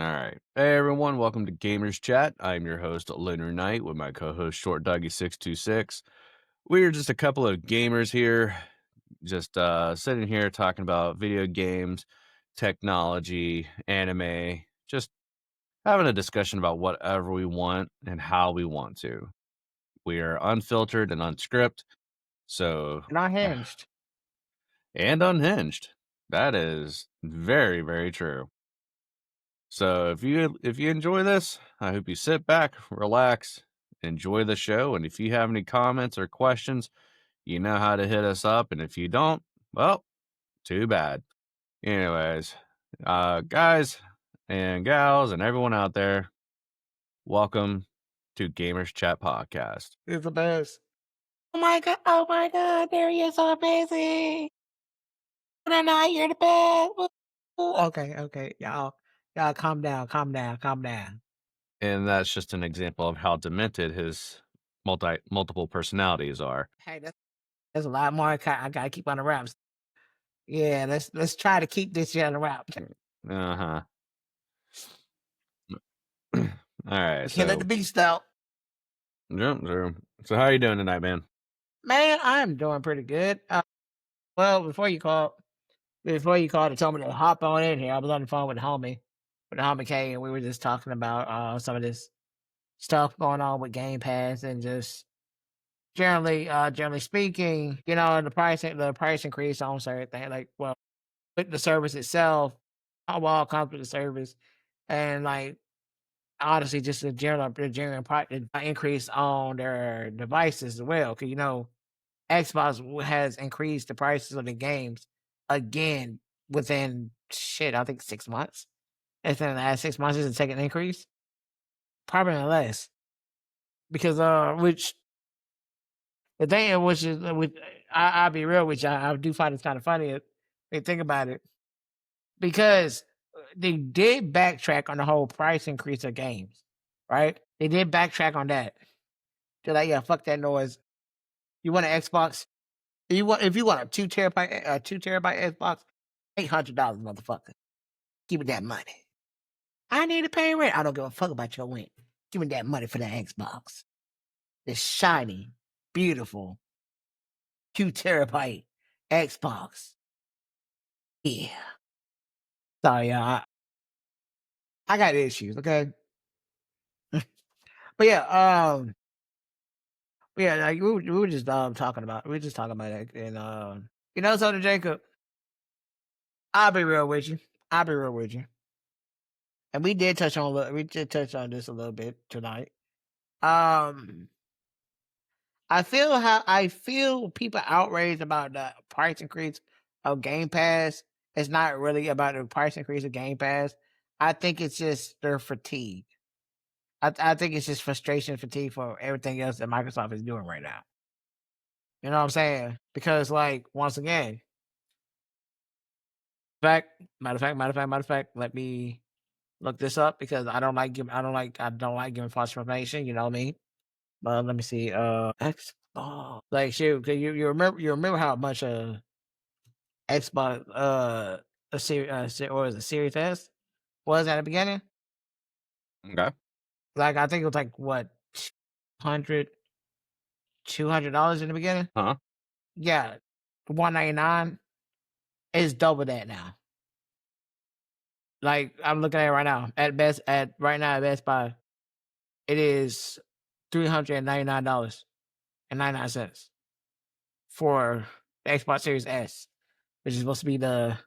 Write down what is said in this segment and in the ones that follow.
right. Hey everyone, welcome to Gamers Chat. I'm your host, Lunar Knight, with my co-host Short Doggy 626. We are just a couple of gamers here, just sitting here talking about video games, technology, anime, just having a discussion about whatever we want and how we want to. We are unfiltered and unscripted, so And unhinged. and unhinged. That is very, very true. So if you enjoy this, I hope you sit back, relax, enjoy the show, and if you have any comments or questions, you know how to hit us up, and if you don't, well, too bad. Anyways, guys and gals and everyone out there, welcome to Gamers Chat Podcast. It's the best. Oh my god, there he is, so amazing. And I you're the best. Okay, y'all calm down. And that's just an example of how demented his multiple personalities are. Hey, there's a lot more I gotta keep on the wraps. Yeah, let's try to keep this shit on the wraps. Uh-huh. All right, We can't let the so beast out. yep, so how you doing tonight, man? Man, I'm doing pretty good. Well, before you called and told me to hop on in here, I was on the phone with the homie K, and we were just talking about some of this stuff going on with Game Pass and just generally speaking, the price increase on certain thing, like, well, with the service itself, how well it comes with the service, and like honestly, just the general increase on their devices as well. Because Xbox has increased the prices of the games again within shit. I think 6 months. Within the last 6 months, is a second increase, probably less because which the thing, which is, with I'll be real with you, I do find it's kind of funny if you think about it, because they did backtrack on the whole price increase of games, right? They did backtrack on that. They're like, yeah, fuck that noise. You want an Xbox? If you want a 2 terabyte Xbox, $800, motherfucker. Give me that money. I need to pay rent. I don't give a fuck about your rent. Give me that money for that Xbox. This shiny, beautiful 2 terabyte Xbox. Yeah. Sorry, I got issues, okay? But yeah, like we were just talking about it, and something, Jacob. I'll be real with you. I'll be real with you. And we did touch on this a little bit tonight. Um, I feel people outraged about the price increase of Game Pass. It's not really about the price increase of Game Pass. I think it's just their fatigue. I think it's just frustration, fatigue for everything else that Microsoft is doing right now. You know what I'm saying? Because, like, once again, matter of fact, let me look this up because I don't like giving false information. You know what I mean? But let me see. Xbox, like, shoot, 'cause you remember how much Xbox a series or was it Series S was at the beginning? Okay. Like, I think it was like what, 100 $200 in the beginning. Huh? Yeah, 199 is double that now. Like, I'm looking at it right now. At Best Buy, it is $399.99 for the Xbox Series S, which is supposed to be the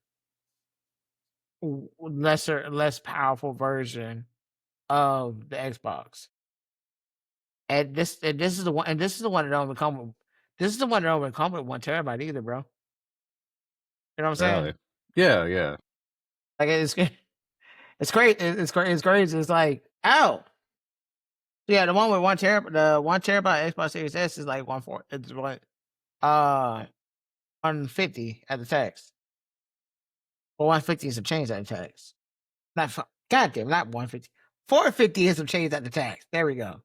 less powerful version of the Xbox. This is the one that don't even come with this is the one that don't even come with 1 terabyte either, bro. You know what I'm Really? saying? Yeah, yeah. Like, it's crazy. It's crazy. It's like, ow. Yeah, the one with 1 terabyte Xbox Series S is like 140. It's what, 150 at the tax. Or 150 is some change at the tax. Goddamn, not 150. 450 is some change at the tax. There we go.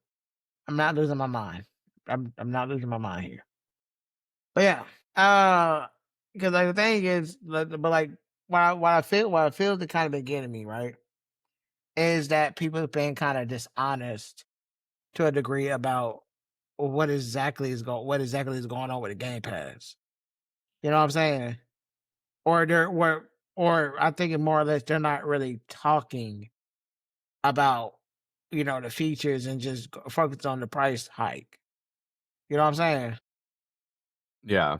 I'm not losing my mind. I'm not losing my mind here. But yeah, because like the thing is, but like what I feel to kind of been getting me right. is that people have been kind of dishonest to a degree about what exactly is going on with the Game Pass. You know what I'm saying? Or or I think it more or less they're not really talking about the features and just focus on the price hike. You know what I'm saying? Yeah.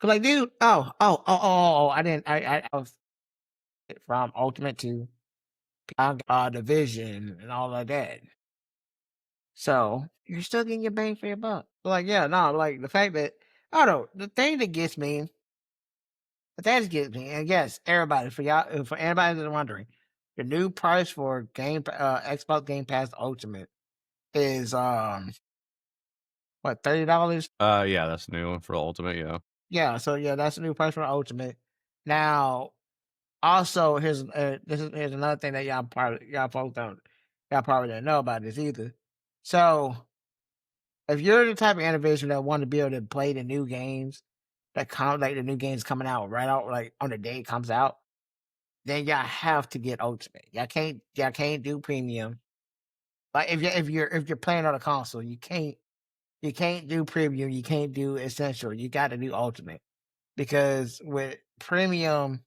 'Cause like, dude, I didn't, I was from Ultimate to Division and all of that. So you're still getting your bang for your buck. Like, yeah, no, like the fact that I don't know, the thing that gets me, and yes, everybody for anybody that's wondering, the new price for Xbox Game Pass Ultimate is what, $30? Yeah, that's a new one for Ultimate, yeah. Yeah, so yeah, that's the new price for Ultimate. Now, also here's another thing that y'all probably don't know about this either. So if you're the type of individual that want to be able to play the new games that come like the new games coming out right out like on the day it comes out, then y'all have to get Ultimate. Y'all can't do premium. Like if you're playing on a console, you can't do premium, you can't do essential. You got to do Ultimate because with premium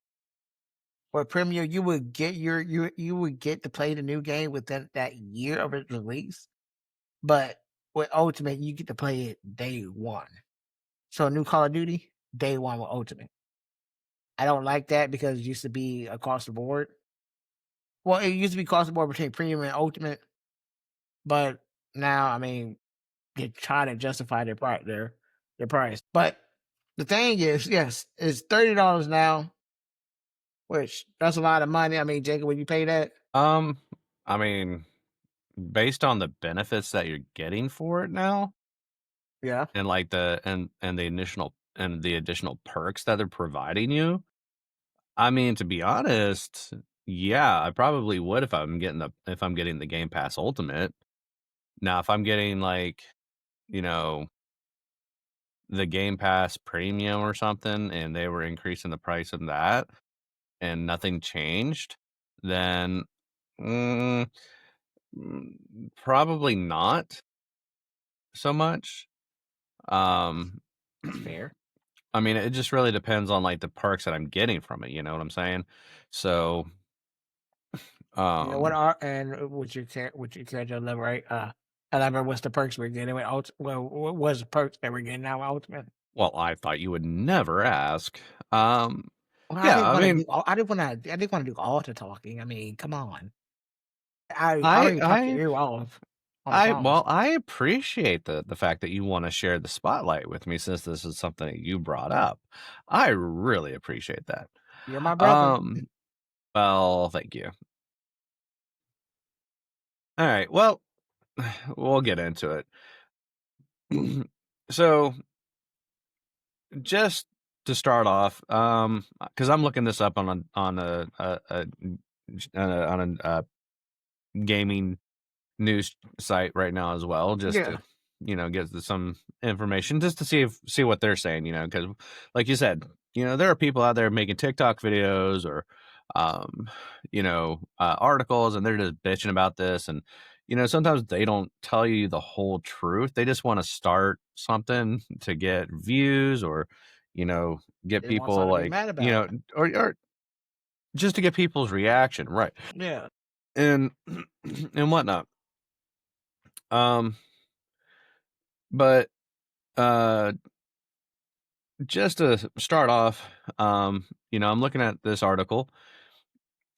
you would get to play the new game within that year of its release, but with Ultimate you get to play it day one. So new Call of Duty, day one with Ultimate. I don't like that because it used to be across the board. Well, it used to be across the board between premium and ultimate, but now, I mean, they try to justify their price. But the thing is, yes, it's $30 now, which that's a lot of money. I mean, Jacob, would you pay that? Um, I mean, based on the benefits that you're getting for it now, Yeah, and like the additional perks that they're providing you, I mean, to be honest, yeah, I probably would if I'm getting the Game Pass Ultimate. Now, if I'm getting like, you know, the Game Pass Premium or something, and they were increasing the price of that, and nothing changed, then mm, probably not so much. Um, that's fair. I mean, it just really depends on like the perks that I'm getting from it. You know what I'm saying? So, Yeah, what um, are and would you care to elaborate? Elaborate what's the perks we're getting with what was the perks that we're getting now with Ultimate? well, I thought you would never ask. Um, Well, I yeah, didn't I want to mean, do all. I didn't want to do all the talking. I mean, come on. I I, already talked your I, ear off on the phone. well, I appreciate the fact that you want to share the spotlight with me since this is something that you brought up. I really appreciate that. You're my brother. Um, well, thank you. All right. Well, we'll get into it. So, just to start off, because I'm looking this up on a gaming news site right now as well, just Yeah, to get some information, just to see what they're saying. Because like you said, there are people out there making TikTok videos or articles, and they're just bitching about this, and sometimes they don't tell you the whole truth. They just want to start something to get views or you know get they want people something to be like mad about. or just to get people's reaction, right? Yeah, And and whatnot. um but uh just to start off, I'm looking at this article,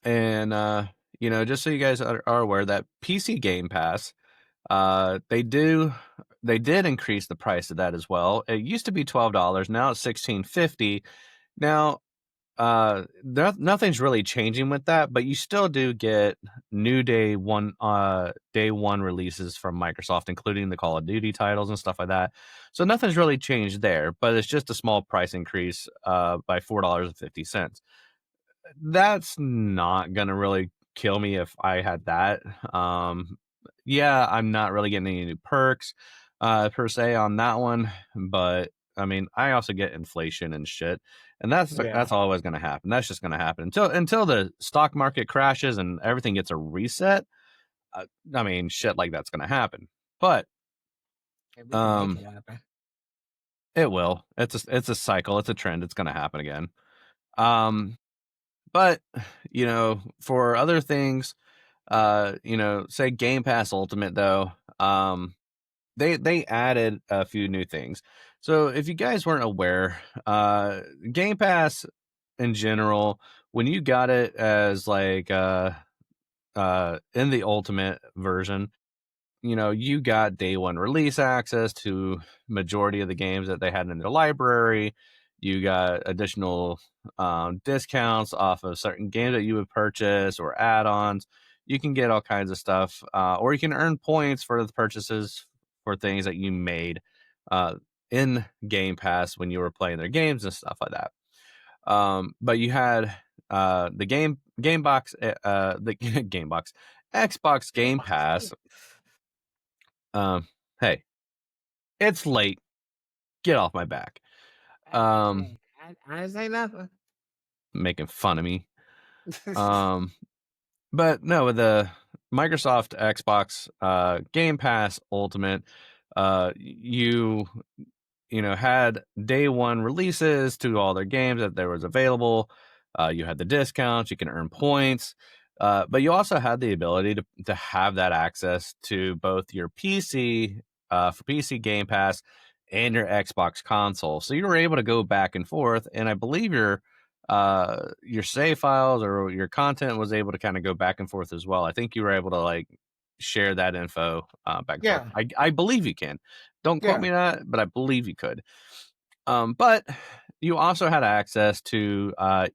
and just so you guys are aware that PC Game Pass, they did increase the price of that as well. It used to be $12, now it's 16.50. Now, nothing's really changing with that, but you still do get new day one releases from Microsoft, including the Call of Duty titles and stuff like that. So nothing's really changed there, but it's just a small price increase by $4.50. That's not gonna really kill me if I had that. Yeah, I'm not really getting any new perks per se on that one, but I mean, I also get inflation and shit, and Yeah. that's always going to happen. That's just going to happen until the stock market crashes and everything gets a reset. I mean, shit like that's going to happen, but And we can make um, it happen. it will. It's a cycle. It's a trend. It's going to happen again. Um, but for other things, say Game Pass Ultimate though, they added a few new things. So if you guys weren't aware, Game Pass in general, when you got it as like in the Ultimate version, you got day one release access to majority of the games that they had in their library. You got additional discounts off of certain games that you would purchase or add-ons. You can get all kinds of stuff, or you can earn points for the purchases for things that you made uh, in Game Pass when you were playing their games and stuff like that. But you had the game box, the game box, Xbox Game Pass. Um, hey, it's late. Get off my back. Um, Hey, I didn't say nothing. making fun of me. Um, but no, with the Microsoft Xbox Game Pass Ultimate, you had day one releases to all their games that there was available. You had the discounts, you can earn points, but you also had the ability to have that access to both your PC for PC Game Pass and your Xbox console. So you were able to go back and forth, and I believe your save files or your content was able to kind of go back and forth as well. I think you were able to like share that info back and forth. Yeah. I believe you can. Don't quote Yeah. me on that, but I believe you could. But you also had access to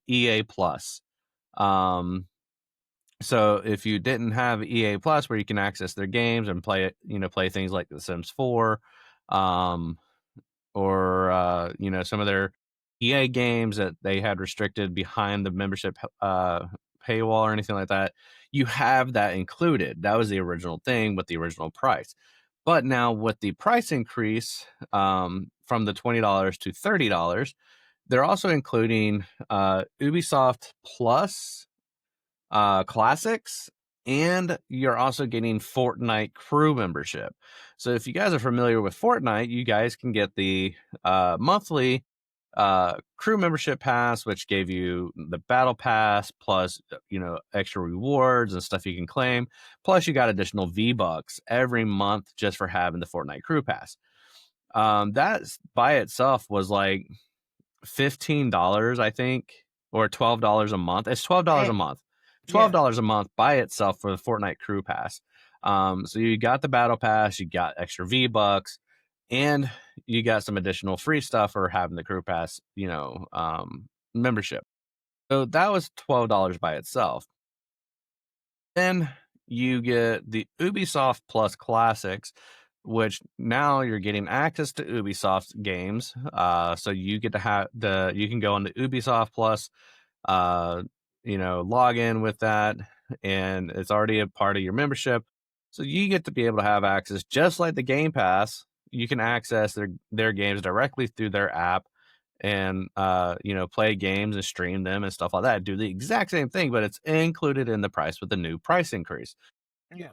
EA Plus. Um, so if you didn't have EA Plus, where you can access their games and play it, play things like The Sims 4, um, or some of their EA games that they had restricted behind the membership paywall or anything like that, you have that included. That was the original thing with the original price. But now with the price increase from the $20 to $30, they're also including Ubisoft Plus classics, and you're also getting Fortnite crew membership. So if you guys are familiar with Fortnite, you guys can get the monthly crew membership pass, which gave you the battle pass plus extra rewards and stuff you can claim. Plus you got additional V-Bucks every month just for having the Fortnite crew pass. That by itself was like $15, I think, or $12 a month. It's $12 a Damn. month. Yeah. $12 a month by itself for the Fortnite Crew Pass. So you got the Battle Pass, you got extra V Bucks, and you got some additional free stuff for having the Crew Pass, membership. So that was $12 by itself. Then you get the Ubisoft Plus Classics, which now you're getting access to Ubisoft games. So you get to have you can go on the Ubisoft Plus, uh, log in with that, and it's already a part of your membership. So you get to be able to have access, just like the Game Pass. You can access their games directly through their app and play games and stream them and stuff like that. Do the exact same thing, but it's included in the price with the new price increase. Yeah.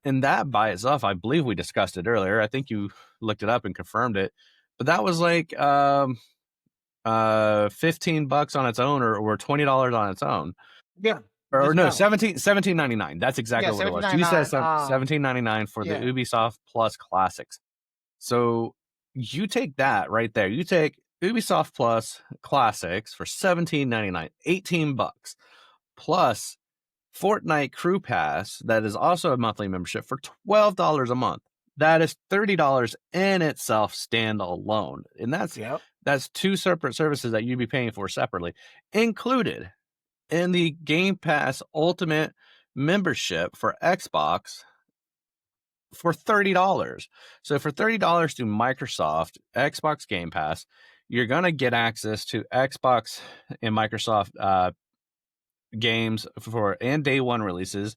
And that by itself, I believe we discussed it earlier. I think you looked it up and confirmed it, but that was like 15 bucks on its own, or $20 on its own, Yeah. or Just no, about. 17.99. That's Yeah. exactly what it was. You said 17.99. 17.99 for the Yeah. Ubisoft Plus Classics. So you take that right there. You take Ubisoft Plus Classics for 17.99, 18 bucks, plus Fortnite Crew Pass, that is also a monthly membership for $12 a month. That is $30 in itself standalone. And Yep. that's two separate services that you'd be paying for separately, included in the Game Pass Ultimate membership for Xbox for $30. So for $30 through Microsoft Xbox Game Pass, you're going to get access to Xbox and Microsoft games and day one releases,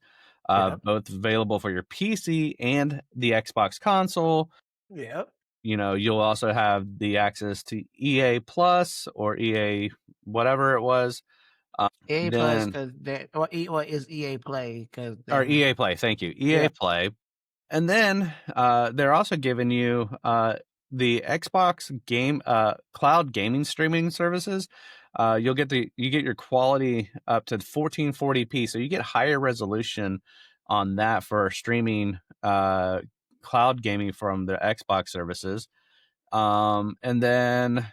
Yep. both available for your PC and the Xbox console. Yep. you'll also have the access to EA Plus or EA whatever it was. EA Plus Then because that what is EA Play because or then EA Play, thank you. yeah, EA Play. And then, they're also giving you, the Xbox game cloud gaming streaming services. You get your quality up to 1440p, so you get higher resolution on that for streaming, cloud gaming from the Xbox services. And then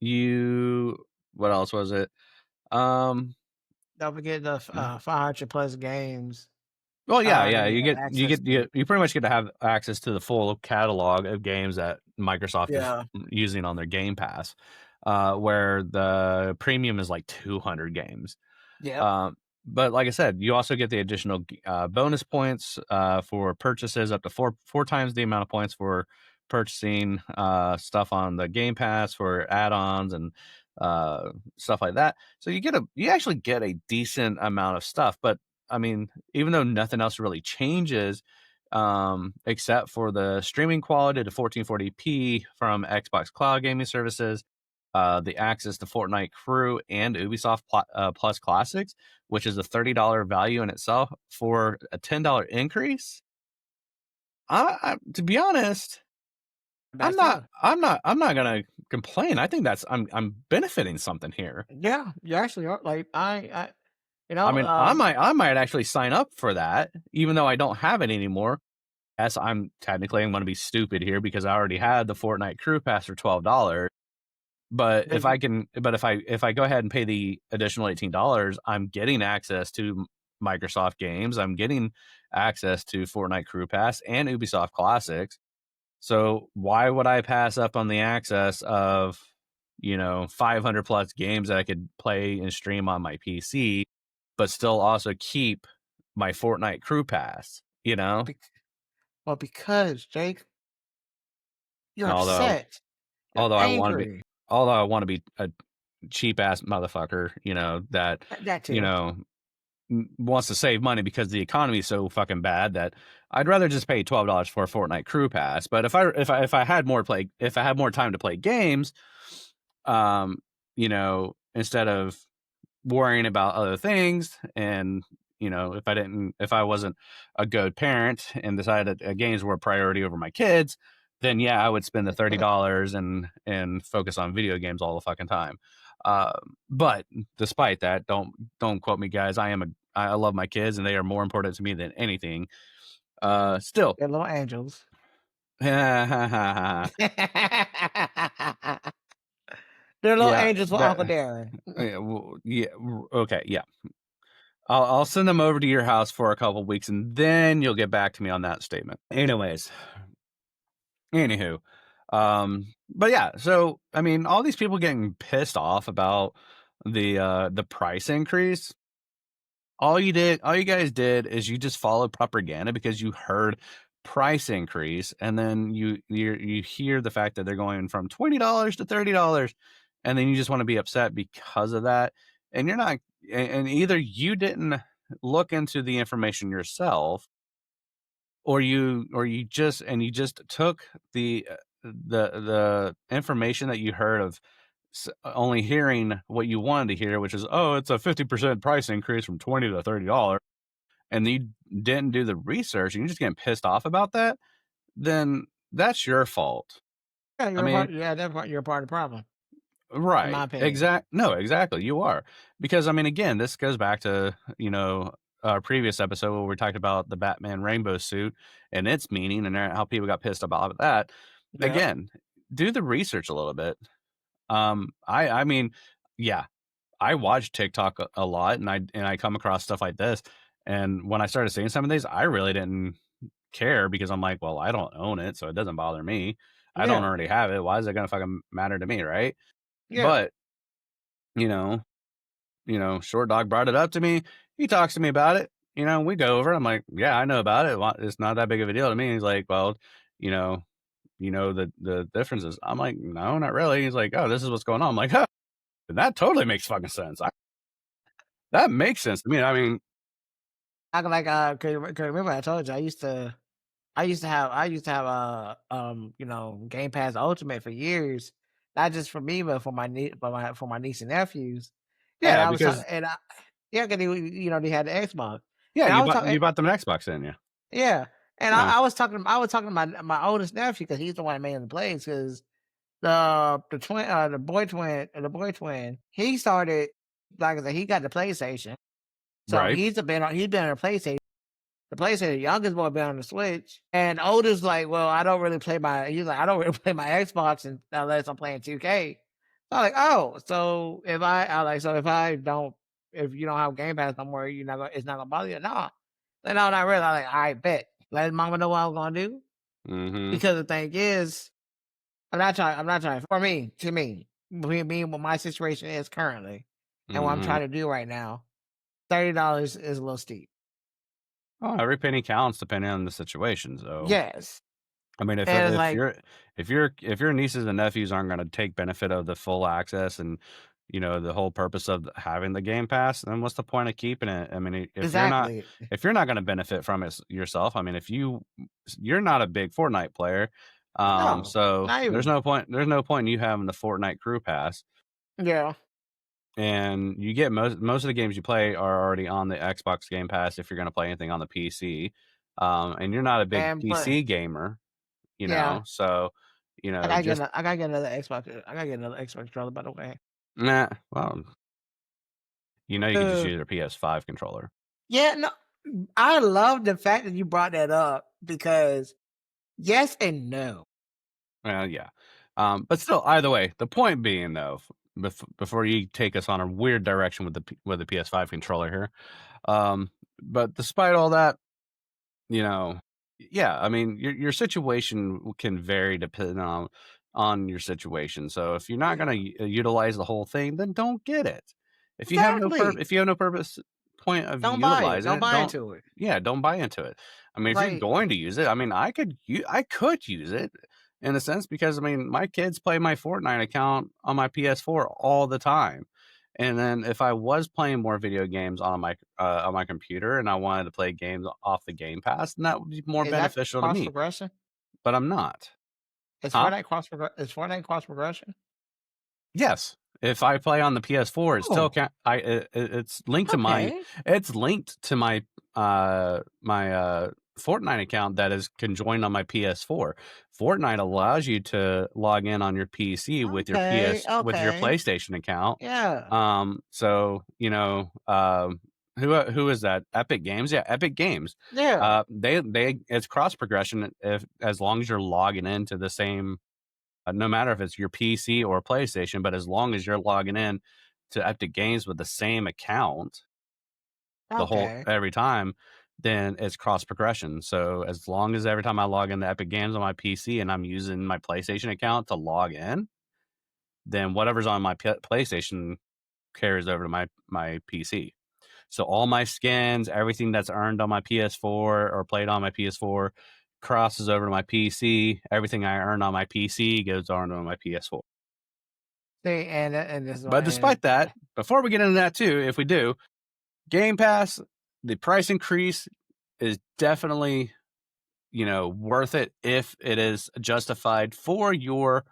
you what else was it? Um don't forget the 500 plus games Well, yeah, yeah, that you have access to. you pretty much get to have access to the full catalog of games that Microsoft is Yeah. using on their Game Pass, where the premium is like 200 games. Yep. Um, but like I said, you also get the additional bonus points for purchases up to four times the amount of points for purchasing stuff on the Game Pass for add-ons and stuff like that. So you actually get a decent amount of stuff. But I mean, even though nothing else really changes, except for the streaming quality to 1440p from Xbox Cloud Gaming Services, the access to Fortnite Crew and Ubisoft Plus Classics, which is a $30 value in itself for a $10 increase. To be honest, Bad stuff. I'm not gonna complain. I think I'm benefiting something here. Yeah, you actually are. Like I I mean, I might actually sign up for that, even though I don't have it anymore. Yes, I'm gonna be stupid here because I already had the Fortnite Crew Pass for $12. But But if I go ahead and pay the additional $18, I'm getting access to Microsoft games. I'm getting access to Fortnite Crew Pass and Ubisoft Classics. So why would I pass up on the access of, 500 plus games that I could play and stream on my PC, but still also keep my Fortnite Crew Pass, you know? bec- well, because Jake, you're Although upset, you're although I want to be angry. although I want to be a cheap ass motherfucker, that, That you too. know, wants to save money because the economy is so fucking bad that I'd rather just pay $12 for a Fortnite Crew Pass. But if I had more time to play games, um, instead of worrying about other things, and if I wasn't a good parent and decided that games were a priority over my kids, then yeah, I would spend the $30 and focus on video games all the fucking time. But despite that, don't quote me, guys. I love my kids and they are more important to me than anything. Still, They're little angels. yeah, They're little that angels for Uncle Darren. okay, yeah. I'll send them over to your house for a couple weeks, and then you'll get back to me on that statement. Anyways, anywho, but yeah, so I mean, all these people getting pissed off about the price increase. All you guys did is you just followed propaganda because you heard price increase, and then you hear the fact that they're going from $20 to $30, and then you just want to be upset because of that, and you're not, and either you didn't look into the information yourself, or you just took the information that you heard of only hearing what you wanted to hear, which is, oh, it's a 50% price increase from 20 to $30, and you didn't do the research and you're just getting pissed off about that, then that's your fault. Yeah, I you're a mean, part. Yeah, that part. You're a part of the problem, in my right. opinion. No, exactly. You are. Because I mean, again, this goes back to, our previous episode where we talked about the Batman rainbow suit and its meaning and how people got pissed about that. Yep. Again, do the research a little bit. I mean, yeah, I watch TikTok a lot, and I come across stuff like this. And when I started seeing some of these, I really didn't care because I'm like, well, I don't own it, so it doesn't bother me. I don't Yeah. already have it. Why is it gonna fucking matter to me, right? Yeah. But you know, Short Dog brought it up to me. He talks to me about it. We go over it. I'm like, yeah, I know about it. It's not that big of a deal to me. He's like, well, you know, the differences. I'm like, no, not really. He's like, oh, this is what's going on. I'm like, huh, that totally makes fucking sense. That makes sense to me. I mean, I can like. Cause remember I told you I used to. Game Pass Ultimate for years, not just for me, but for my niece and nephews. And Yeah, I was talking, because and I yeah, 'cause they had the Xbox, yeah, and I was talking, you bought them an Xbox, didn't you? yeah, and Yeah, I was talking to my oldest nephew because he's the one that made the plays because the boy twin, he started, like I said, he got the PlayStation, so right. he's been on the PlayStation. The PlayStation, the youngest boy been on the Switch, and oldest like, well, I don't really play my. He's like, I don't really play my Xbox unless I'm playing 2K. So I'm like, oh, so if I don't, if you don't have Game Pass no more, it's not gonna bother you. No, then no, not really. I'm like, I bet. Let mama know what I'm gonna do Mhm, because the thing is, I'm not trying. For me, to me, what my situation is currently, and what I'm mhm. trying to do right now, $30 is a little steep. Oh, every penny counts depending on the situation, so Yes, I mean, and it's like if your nieces and nephews aren't gonna take benefit of the full access and, you know, the whole purpose of having the Game Pass, then what's the point of keeping it? I mean, exactly. if you're not gonna benefit from it yourself, I mean, if you're not a big Fortnite player, No, so not even. there's no point in you having the Fortnite crew pass, Yeah, and you get most of the games you play are already on the Xbox Game Pass if you're gonna play anything on the PC, and you're not a big and but PC gamer, you yeah, know, so, just I gotta get another Xbox. I gotta get another Xbox controller. By the way, nah, well, you could just uh, use your PS5 controller. yeah, no, I love the fact that you brought that up because yes and no. Well, yeah. But still, either way, the point being though, before you take us on a weird direction with with the PS5 controller here, but despite all that, you know, yeah, I mean, your situation can vary depending on your situation. So if you're not Yeah, gonna utilize the whole thing, then don't get it. exactly. If you have no purpose point of Don't buy it. utilizing Don't it, buy don't into it. yeah, don't buy into it. I mean, if you're Like going to use it, I mean, I could use it in a sense because I mean, my kids play my Fortnite account on my PS4 all the time. And then if I was playing more video games on my computer and I wanted to play games off the Game Pass, then that would be more is that beneficial to cross me, progression? but I'm not. Is Huh? Fortnite cross progression? Yes. If I play on the PS4, it still Oh, can't okay. it's linked to my Fortnite account that is conjoined on my PS4. Fortnite allows you to log in on your PC Okay. with your Okay. PlayStation account. Yeah. So, who is that? Epic Games? Yeah, Epic Games. Yeah. They it's cross progression if as long as you're logging into the same no matter if it's your PC or PlayStation, but as long as you're logging in to Epic Games with the same account the whole Okay. every time, then it's cross progression. So as long as every time I log into Epic Games on my PC and I'm using my PlayStation account to log in, then whatever's on my PlayStation carries over to my PC. So all my skins, everything that's earned on my PS4 or played on my PS4 crosses over to my PC. Everything I earn on my PC goes on to my PS4. See, and this is But what despite and that, before we get into that too, if we do, Game Pass, the price increase is definitely, worth it if it is justified for your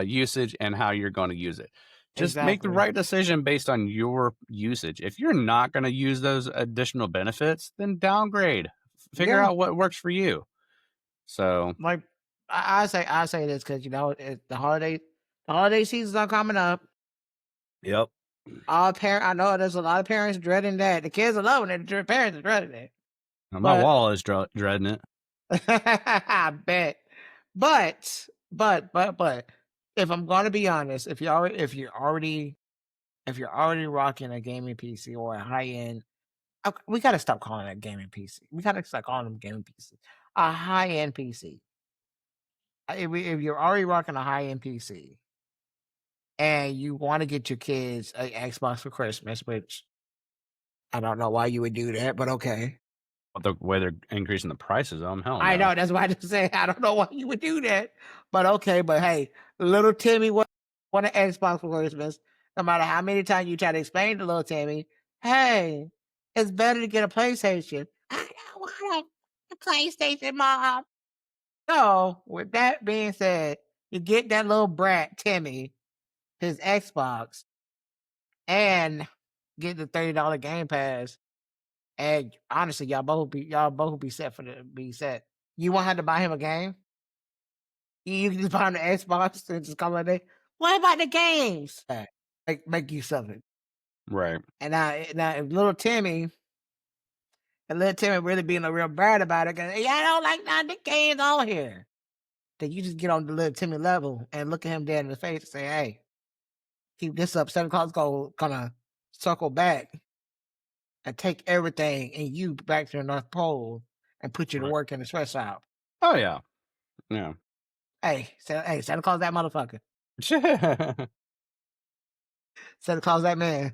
usage and how you're going to use it. Just make the exactly. right decision based on your usage. If you're not going to use those additional benefits, then downgrade. Figure Yeah. out what works for you. So, Like I say this because the holiday seasons are coming up. yep. I know there's a lot of parents dreading that. The kids are loving it. The parents are dreading it. My But wallet is dreading it. I bet. But if I'm gonna be honest, if you're already rocking a gaming PC or a high end, we gotta stop calling it gaming PC. We gotta stop calling them gaming PC. A high end PC. If you're already rocking a high end PC and you want to get your kids a Xbox for Christmas, which I don't know why you would do that, but okay. The way they're increasing the prices, hell I no. know that's why I just say I don't know why you would do that, but okay. But hey, little Timmy want an Xbox for Christmas. No matter how many times you try to explain to little Timmy, hey, it's better to get a PlayStation. I don't want PlayStation, mom. So, with that being said, you get that little brat, Timmy, his Xbox, and get the $30 Game Pass. And honestly, y'all both be set for the be set. You won't have to buy him a game. You can just buy him the Xbox and just call it a day. What about the games? Make you something. Right. And now if little Timmy really being a real bad about it, cause yeah, I don't like none of the games on here. Then you just get on the little Timmy level and look at him dead in the face and say, "Hey, keep this up. Santa Claus gonna circle back and take everything and you back to the North Pole and put you to Right. work in the sweatshop. Oh yeah. Yeah. Hey, Santa Claus that motherfucker. Santa Claus that man.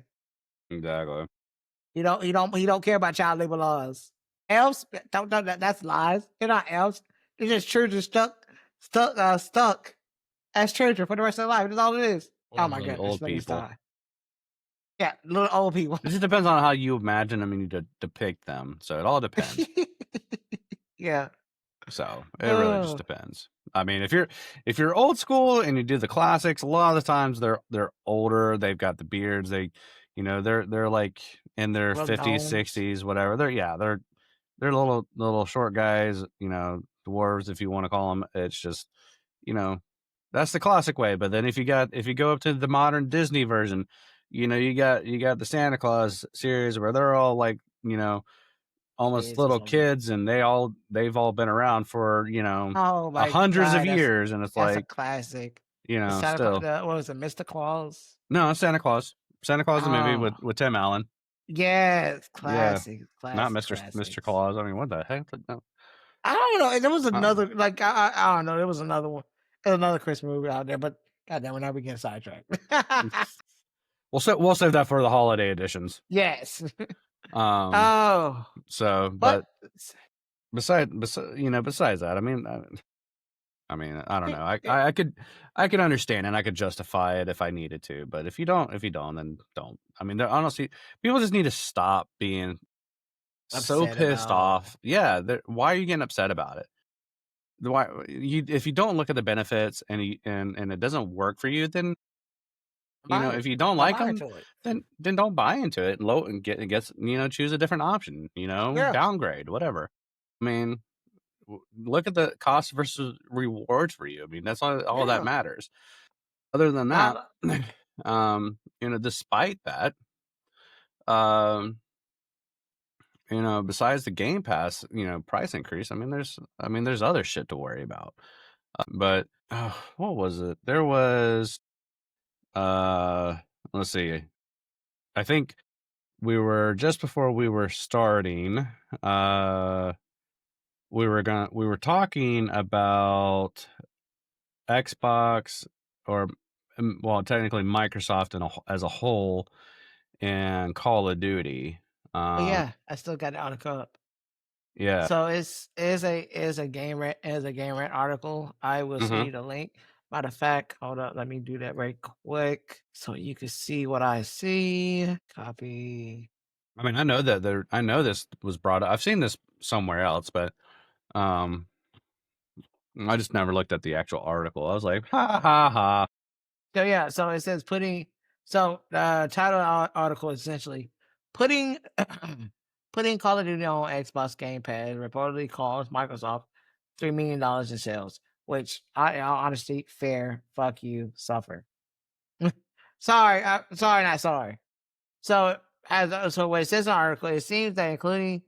Exactly. He don't care about child labor laws. Elves, don't that's lies. They're not elves. They're just children stuck as children for the rest of their life. That's all it is. Or Oh my those goodness, old let me people. stop. Yeah, little old people. It just depends on how you imagine them and you depict them. So it all depends. Yeah. So it really just Oh, depends. I mean, if you're old school and you do the classics, a lot of the times they're older. They've got the beards. They're like in their well, 50s, gnomes. 60s, whatever. They're little short guys. Dwarves, if you want to call them. It's just you know that's the classic way. But then if you go up to the modern Disney version, you got the Santa Claus series where they're all like almost Kids or little something. kids, and they've all been around for Oh my hundreds of god, years, and it's that's a like classic. The Santa Claus, still what was it, Mr. Claus? no, it's Santa Claus the movie Oh, with Tim Allen. yes, Yeah, classic, not classic, Mr. classics. Claus. I mean, what the heck? No. I don't know. There was uh, another, like I don't know. There was another one, there was another Christmas movie out there, but goddamn, we're now we getting sidetracked. we'll save that for the holiday editions. Yes. Um. Oh, But but besides that, I don't know. I could understand and I could justify it if I needed to. But if you don't, then don't. I mean, honestly, people just need to stop being so upset pissed about. off. Yeah, why are you getting upset about it? Why if you don't look at the benefits and it doesn't work for you, then Buy if it. you don't Don't like buy them, into it. then don't buy into it. And get choose a different option. Yeah, Downgrade, whatever. I mean, look at the cost versus rewards for you. I mean, that's all that yeah. matters. Other than that, I, despite that, um, besides the Game Pass, price increase, there's other shit to worry about. But what was it? There was uh let's see. I think we were just before we were starting, we were talking about Xbox or well, technically Microsoft as a whole and Call of Duty. oh Um, yeah, I still got it on the cup. yeah. So is a game rant article. I will send hmm you the link. Matter of fact, hold up, let me do that right quick so you can see what I see. Copy. I know this was brought up. I've seen this somewhere else, but um, I just never looked at the actual article. I was like, ha ha ha. So yeah, so it says so the title of the article is essentially putting putting Call of Duty on Xbox Game Pass reportedly cost Microsoft $3 million in sales, which I honestly fair, fuck you, suffer. Sorry, not sorry. So so what it says in the article, it seems that including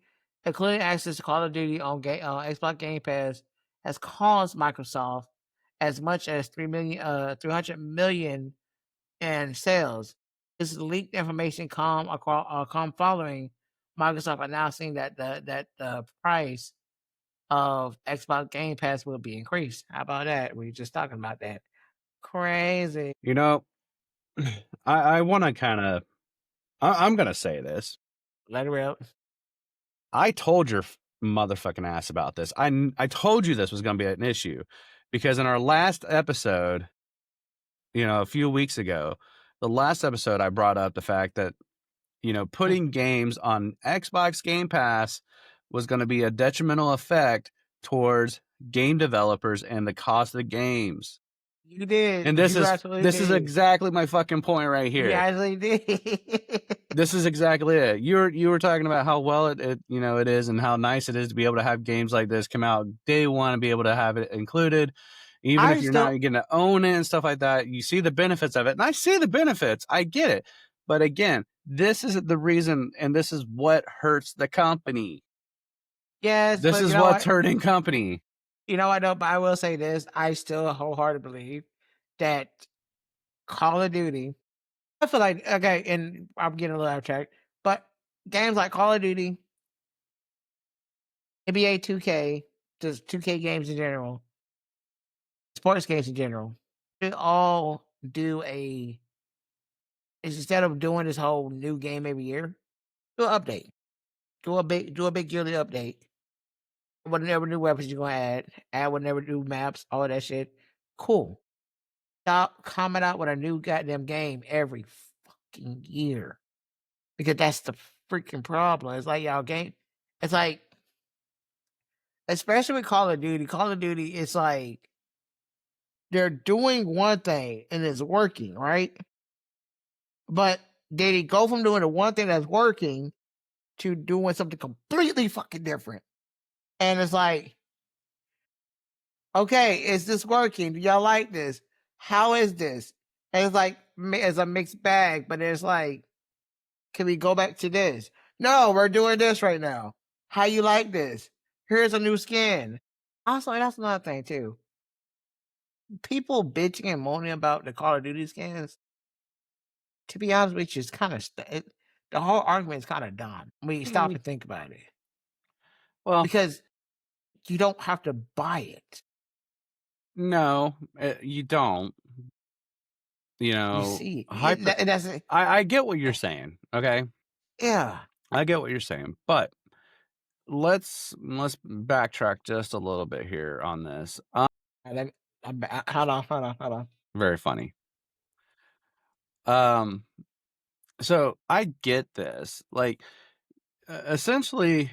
access to Call of Duty on Xbox Game Pass has cost Microsoft as much as 300 million in sales. This leaked information come following Microsoft announcing that the price of Xbox Game Pass will be increased. How about that? We were just talking about that. Crazy. You know, I want to kind of. I'm gonna say this. Let it rip. I told your motherfucking ass about this. I told you this was gonna be an issue because in our last episode, a few weeks ago, the last episode I brought up the fact that putting games on Xbox Game Pass was going to be a detrimental effect towards game developers and the cost of the games. You did. And You absolutely this is did. exactly my fucking point right You here. actually did. This is exactly it. You were talking about how well it it is and how nice it is to be able to have games like this come out day one and be able to have it included, even if I you're not still going to own it and stuff like that. You see the benefits of it, and I see the benefits. I get it, but again, this is the reason, and this is what hurts the company. yes, This but you is know what's what? hurting company. You know I don't. But I will say this: I still wholeheartedly believe that Call of Duty. I feel like okay, and I'm getting a little off track, but games like Call of Duty, NBA 2K, just 2K games in general, sports games in general, should all do a instead of doing this whole new game every year, do an update. Do a big yearly update. Whatever new weapons you're gonna add whatever new maps, all of that shit. Cool. Stop coming out with a new goddamn game every fucking year. Because that's the freaking problem. It's like y'all game it's like especially with Call of Duty, it's like they're doing one thing and it's working, right? But they go from doing the one thing that's working to doing something completely fucking different. And it's like, okay, is this working? Do y'all like this? How is this? And it's like it's a mixed bag, but it's like, can we go back to this? No, we're doing this right now. How you like this? Here's a new skin. Also, that's another thing too. People bitching and moaning about the Call of Duty skins. To be honest with you, it's kind of the whole argument is kind of dumb when you stop Mm, and think about it well, because you don't have to buy it. no, you don't. You see, Hyper. and that's it. I get what you're saying. Okay, Yeah. I get what you're saying, but let's backtrack just a little bit here on this. Let me- hold on, hold on. Very funny. Um, so I get this. Like, essentially,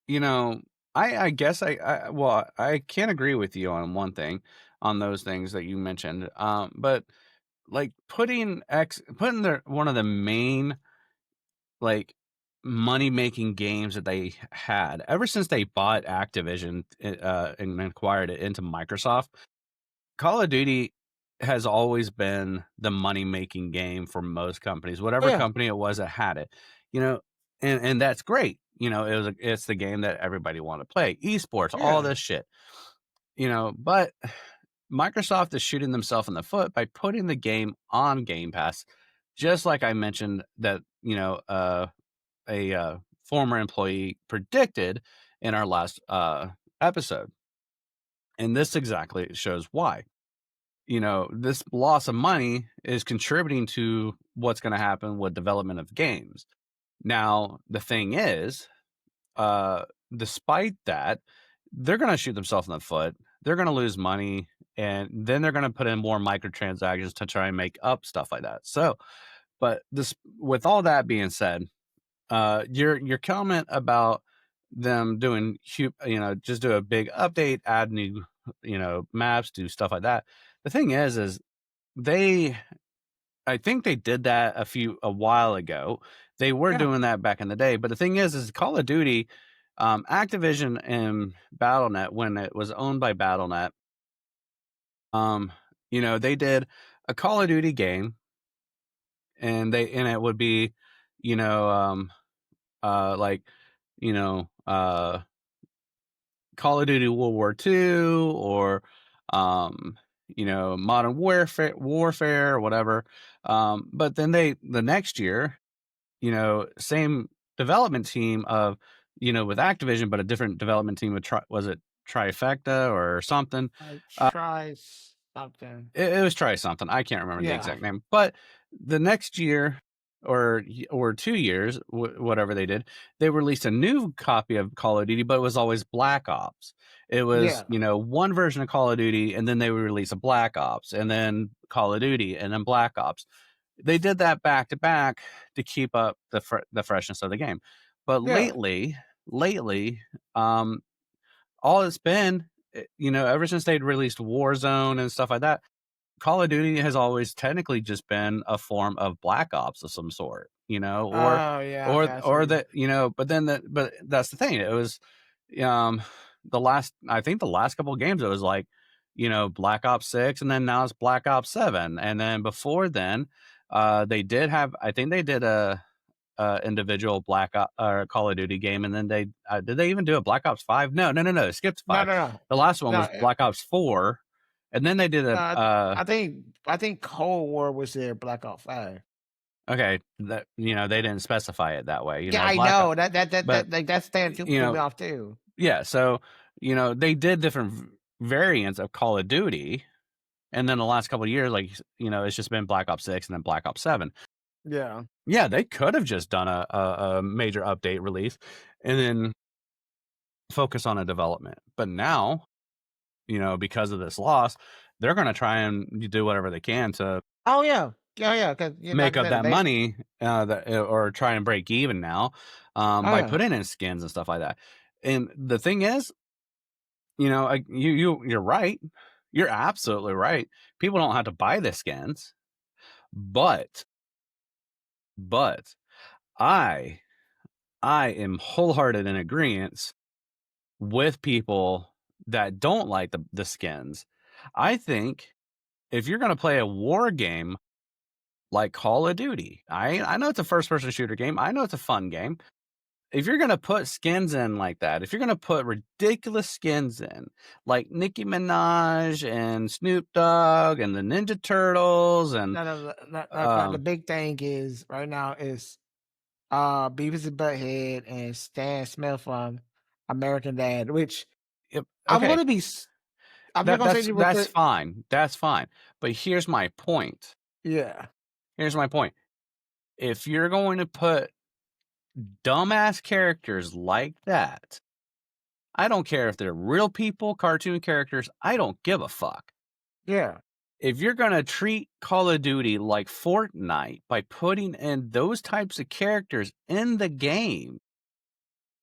you know, I guess well, I can't agree with you on one thing, on those things that you mentioned. But like putting their one of the main like money making games that they had ever since they bought Activision and acquired it into Microsoft. Call of Duty has always been the money making game for most companies, Oh, whatever yeah, company it was that had it, you know, and that's great. It's the game that everybody want to play, esports, all yeah, this shit, but Microsoft is shooting themselves in the foot by putting the game on Game Pass, just like I mentioned that, a former employee predicted in our last episode. And this exactly shows why. This loss of money is contributing to what's going to happen with development of games. Now, the thing is, uh, despite that, they're going to shoot themselves in the foot. They're going to lose money, and then they're going to put in more microtransactions to try and make up stuff like that. So, but this, with all that being said, your comment about them doing, just do a big update, add new, maps, do stuff like that. The thing is they, I think they did that a while ago. They were yeah, doing that back in the day, but the thing is Call of Duty, Activision and BattleNet, when it was owned by BattleNet, they did a Call of Duty game, and it would be, you know, like, you know, Call of Duty World War II or, Modern Warfare or whatever. But then the next year, same development team of, with Activision, but a different development team with, was it Trifecta or something? like Uh, try something. it was Try something. I can't remember the Yeah, exact name, but the next year or 2 years, whatever they did, they released a new copy of Call of Duty, but it was always Black Ops. It was, yeah, one version of Call of Duty, and then they would release a Black Ops, and then Call of Duty, and then Black Ops. They did that back to back to keep up the freshness of the game. But yeah. lately, lately, um, all it's been, ever since they'd released Warzone and stuff like that, Call of Duty has always technically just been a form of Black Ops of some sort, Oh, yeah, got or you. that, but that's the thing. It was, um, I think the last couple of games, it was like, Black Ops 6, and then now it's Black Ops 7. And then before then, I think they did individual Call of Duty game, and then did they even do a Black Ops 5? No, no, no, no. It skipped No, 5. no, no. The last one No, was Black Ops 4, and then they did no, a I think Cold War was there, Black Ops 5. okay, that they didn't specify it that way, Yeah, I Black Ops, know. but Like, that stand you threw know, me off too. yeah. So they did different variants of Call of Duty, and then the last couple of years, like it's just been Black Ops 6 and then Black Ops 7. Yeah. Yeah, they could have just done a major update release and then focus on a development, but now because of this loss, they're going to try and do whatever they can to Oh, yeah. Oh, yeah, 'cause, like make I up said, that they money, or try and break even now, oh, by yeah. putting in skins and stuff like that. And the thing is, you're right. You're absolutely right. People don't have to buy the skins, but but I I am wholehearted in agreement with people that don't like the skins. I think if you're going to play a war game like Call of Duty, I know it's a first person shooter game. I know it's a fun game. If you're gonna put skins in like that, if you're gonna put ridiculous skins in, like Nicki Minaj and Snoop Dogg and the Ninja Turtles and No, no, no, the um, big thing is right now is, Beavis and Butthead and Stan Smith from American Dad, which yep, I'm okay, gonna be s I'm just gonna say this real that's quick. fine, that's fine. But here's my point. Yeah. Here's my point. If you're going to put dumbass characters like that, I don't care if they're real people, cartoon characters. I don't give a fuck. Yeah. If you're going to treat Call of Duty like Fortnite by putting in those types of characters in the game,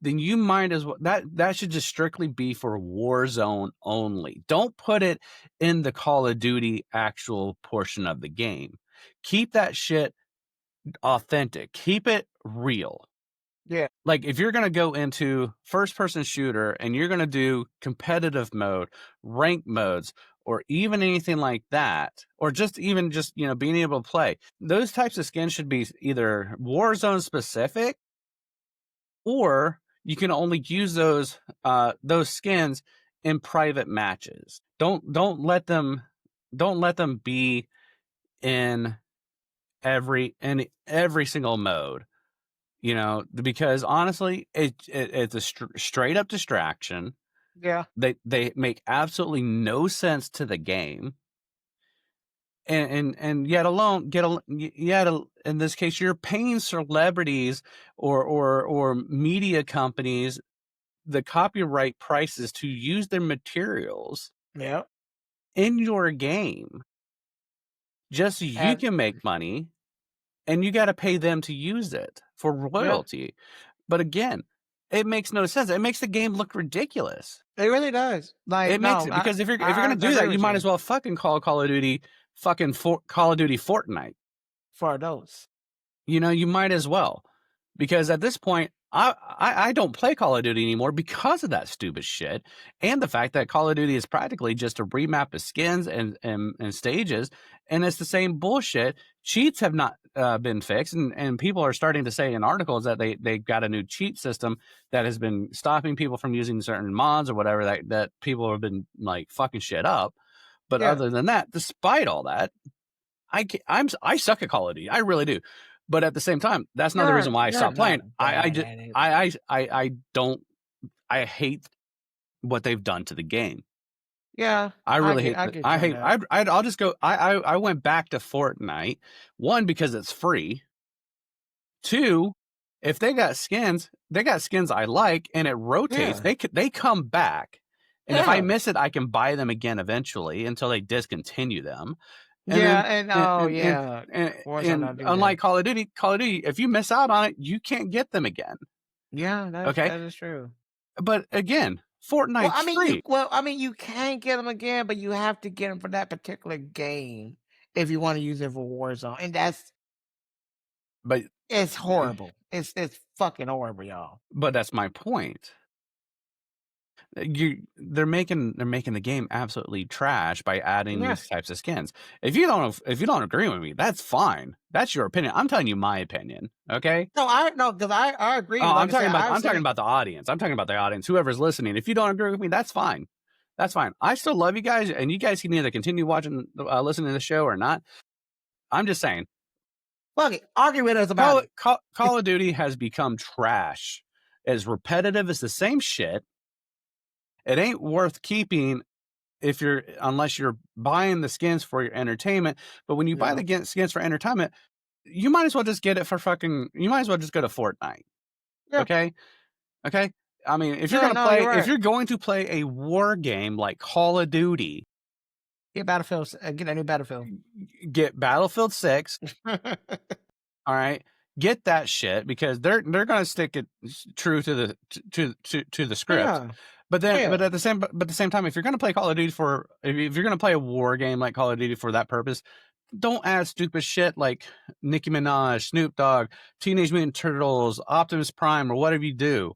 then you might as well that should just strictly be for Warzone only. Don't put it in the Call of Duty actual portion of the game. Keep that shit authentic. Keep it real. Yeah. Like if you're going to go into first person shooter and you're going to do competitive mode, rank modes, or even anything like that, or just even just, being able to play, those types of skins should be either Warzone specific, or you can only use those skins in private matches. Don't let them be in every single mode. Because honestly, it's a straight up distraction. Yeah. They make absolutely no sense to the game, and yet alone in this case, you're paying celebrities or media companies the copyright prices to use their materials Yeah. in your game just so you And can make money, and you got to pay them to use it for yeah, royalty. But again, it makes no sense. It makes the game look ridiculous. it really does. Like, It makes no, it because if you're I gonna do agree that, you with might you as well fucking call Call of Duty Call of Duty Fortnite. for adults. You might as well, because at this point, I don't play Call of Duty anymore because of that stupid shit, and the fact that Call of Duty is practically just a remap of skins and stages, and it's the same bullshit. Cheats have not been fixed, and people are starting to say in articles that they got a new cheat system that has been stopping people from using certain mods or whatever that people have been like fucking shit up. But Yeah. other than that, despite all that, I suck at Call of Duty. I really do. But at the same time, that's not the reason why I You're stopped playing. not bad Just at it. I don't I hate what they've done to the game. Yeah, I really I hate get I you on hate that. I'll just go I went back to Fortnite. One, because it's free. Two, if they got skins I like, and it rotates. Yeah. They come back. And if I Yeah. miss it, I can buy them again eventually until they discontinue them. And Yeah, then and and oh, and and, yeah, and, Warzone and don't do unlike that. Call of Duty, if you miss out on it, you can't get them again. Yeah, Okay, that is true. but again, Fortnite's free, I mean, you can get them again, but you have to get them for that particular game if you wanna use it for Warzone, and but it's horrible. It's fucking horrible, y'all. that's my point. They're making the game absolutely trash by adding Yeah. these types of skins. If you don't agree with me, that's fine. That's your opinion. I'm telling you my opinion. Okay. No, because I agree. Oh, Like I said, I've I'm talking seen. about the audience. I'm talking about the audience. Whoever's listening. If you don't agree with me, that's fine. That's fine. I still love you guys, and you guys can either continue watching, listening to the show or not. I'm just saying, Fuck it, argue with us about it. Call of Duty has become trash. As repetitive as the same shit. It ain't worth keeping if you're unless you're buying the skins for your entertainment. But when you buy Yeah. the skins for entertainment, you might as well just get it for fucking. You might as well just go to Fortnite. Yeah. Okay, okay. I mean, No, no, you're if right. you're going to play a war game like Call of Duty, Get a new Battlefield. get Battlefield 6. All right, get that shit because they're going to stick it true to the to the script. Yeah, But yeah. at the same time, if you're going to play Call of Duty if you're going to play a war game like Call of Duty for that purpose, don't add stupid shit like Nicki Minaj, Snoop Dogg, Teenage Mutant Turtles, Optimus Prime, or whatever you do.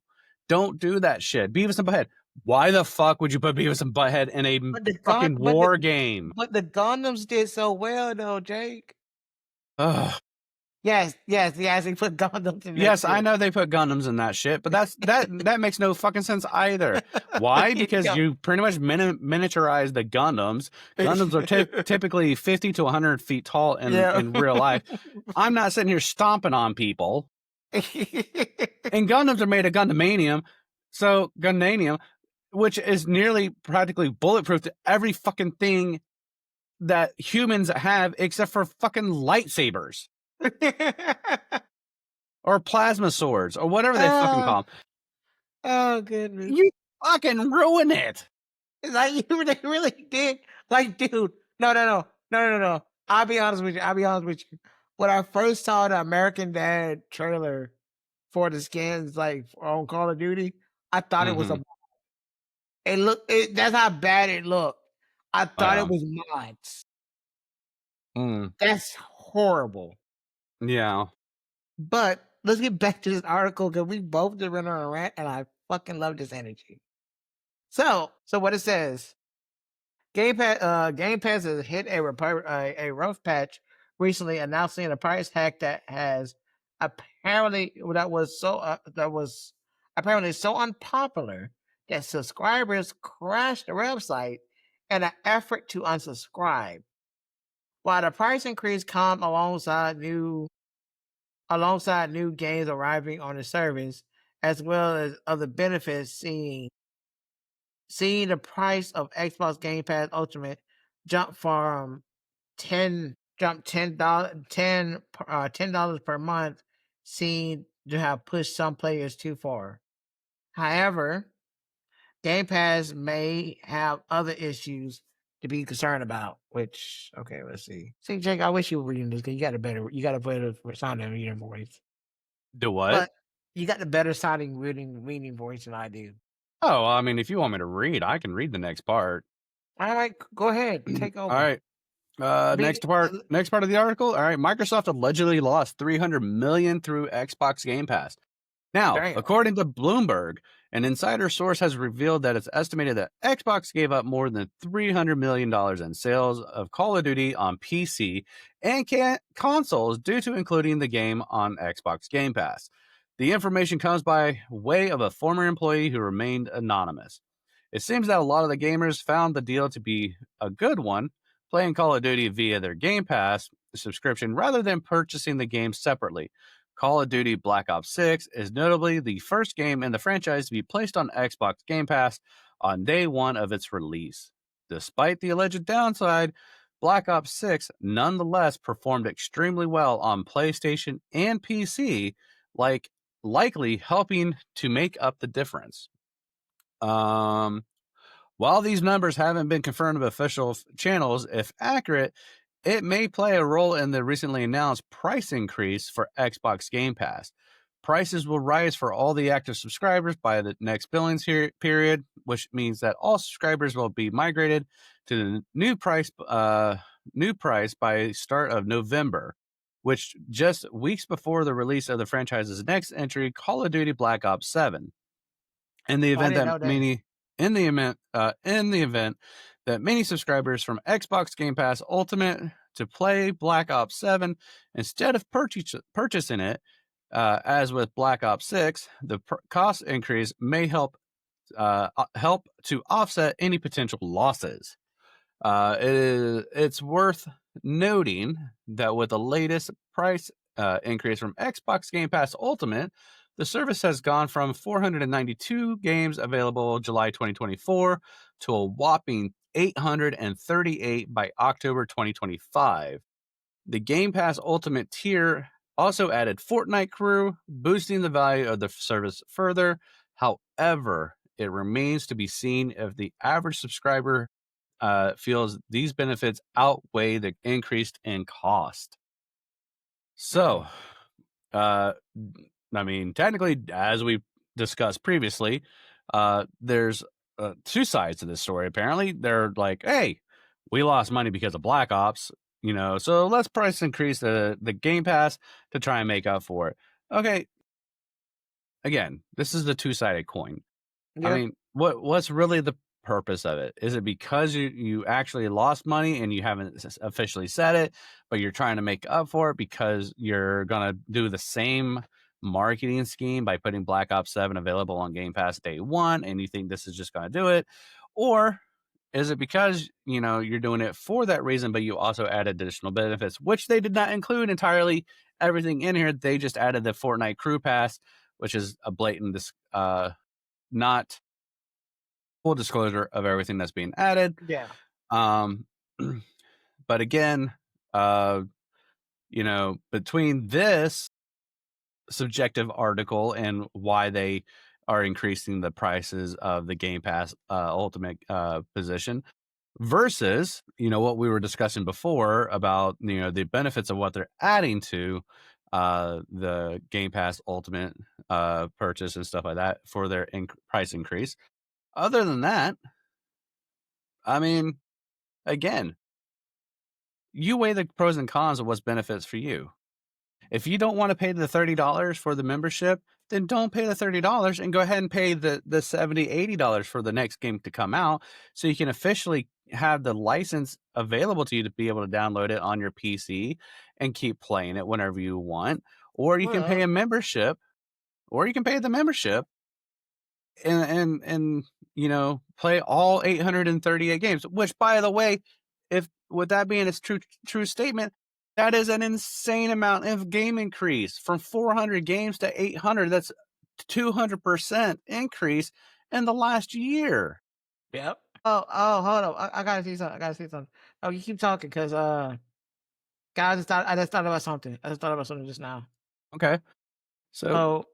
Don't do that shit. Beavis and Butthead. Why the fuck would you put Beavis and Butthead in a But the gun fucking war game? but the Gundams did so well though, Jake. Ugh. Yes, they put Gundams in that Yes, I shit. know they put Gundams in that shit, but that makes no fucking sense either. Why? Because Yeah. you pretty much miniaturize the Gundams. Gundams are typically 50 to 100 feet tall Yeah. in real life. I'm not sitting here stomping on people. And Gundams are made of Gundamanium, which is nearly practically bulletproof to every fucking thing that humans have except for fucking lightsabers or plasma swords or whatever they fucking Oh, call them. oh goodness. You fucking ruin it. It's like they really did. Like, dude, no. I'll be honest with you. When I first saw the American Dad trailer for the skins, like on Call of Duty, I thought it was a. Mhm. That's how bad it looked. I thought it Well, was mods. mm, That's horrible. yeah. But let's get back to this article because we both just went on a rant, and I fucking love this energy. So what it says. Game Pass has hit a rough patch recently, announcing a price hack that was apparently so unpopular that subscribers crashed the website in an effort to unsubscribe. While the price increase come alongside new games arriving on the service, as well as other benefits, seeing the price of Xbox Game Pass Ultimate jump from $10 per month seem to have pushed some players too far. However, Game Pass may have other issues to be concerned about. Which okay, let's see. See, Jake, I wish you were reading this because you got a better sounding reading voice, Do what? but you got the better sounding reading voice than I do. Oh, I mean, if you want me to read, I can read the next part. All right, go ahead, All take over. right. Read it. Next part of the article. All right. Microsoft allegedly lost 300 million through Xbox Game Pass. Now, Damn. according to Bloomberg, an insider source has revealed that it's estimated that Xbox gave up more than $300 million in sales of Call of Duty on PC and consoles due to including the game on Xbox Game Pass. The information comes by way of a former employee who remained anonymous. It seems that a lot of the gamers found the deal to be a good one, playing Call of Duty via their Game Pass subscription rather than purchasing the game separately. Call of Duty Black Ops 6 is notably the first game in the franchise to be placed on Xbox Game Pass on day one of its release. Despite the alleged downside, Black Ops 6 nonetheless performed extremely well on PlayStation and PC, like likely helping to make up the difference. Um, while these numbers haven't been confirmed by official channels, if accurate, it may play a role in the recently announced price increase for Xbox Game Pass. Prices will rise for all the active subscribers by the next billing period, which means that all subscribers will be migrated to the new price by start of November, which just weeks before the release of the franchise's next entry, Call of Duty Black Ops 7. In the Oh, I event didn't that know that. many in the event that many subscribers from Xbox Game Pass Ultimate to play Black Ops 7 instead of purchasing it, as with Black Ops 6, the cost increase may help to offset any potential losses. It's worth noting that with the latest price increase from Xbox Game Pass Ultimate, the service has gone from 492 games available July 2024 to a whopping 838 by October 2025. The Game Pass Ultimate tier also added Fortnite Crew, boosting the value of the service further. However, it remains to be seen if the average subscriber feels these benefits outweigh the increase in cost. Mm. So, uh, I mean, technically, as we discussed previously, there's two sides to this story. Apparently, they're like, "Hey, we lost money because of Black Ops, so let's price increase the Game Pass to try and make up for it." Okay, again, this is the two-sided coin. I Yeah. mean, what's really the purpose of it? Is it because you actually lost money and you haven't officially said it, but you're trying to make up for it because you're gonna do the same marketing scheme by putting Black Ops 7 available on Game Pass day one, and you think this is just gonna do it? Or is it because you're doing it for that reason, but you also added additional benefits, which they did not include entirely everything in here? They just added the Fortnite Crew Pass, which is a blatant not full disclosure of everything that's being added. Yeah. Um, but again, uh, between this subjective article and why they are increasing the prices of the Game Pass Ultimate position versus, what we were discussing before about, the benefits of what they're adding to the Game Pass Ultimate purchase and stuff like that for their price increase. Other than that, I mean, again, you weigh the pros and cons of what's benefits for you. If you don't want to pay the $30 for the membership, then don't pay the $30 and go ahead and pay the $70, $80 for the next game to come out so you can officially have the license available to you to be able to download it on your PC and keep playing it whenever you want. Or you can pay Well, a membership, or you can pay the membership and play all 838 games, which, by the way, if with that being its true statement, that is an insane amount of game increase from 400 games to 800. That's 200% increase in the last year. yep. Oh, hold on. I gotta see something. I gotta see something. Oh, you keep talking, cause guys, I just thought about something. I just thought about something just now. Okay, so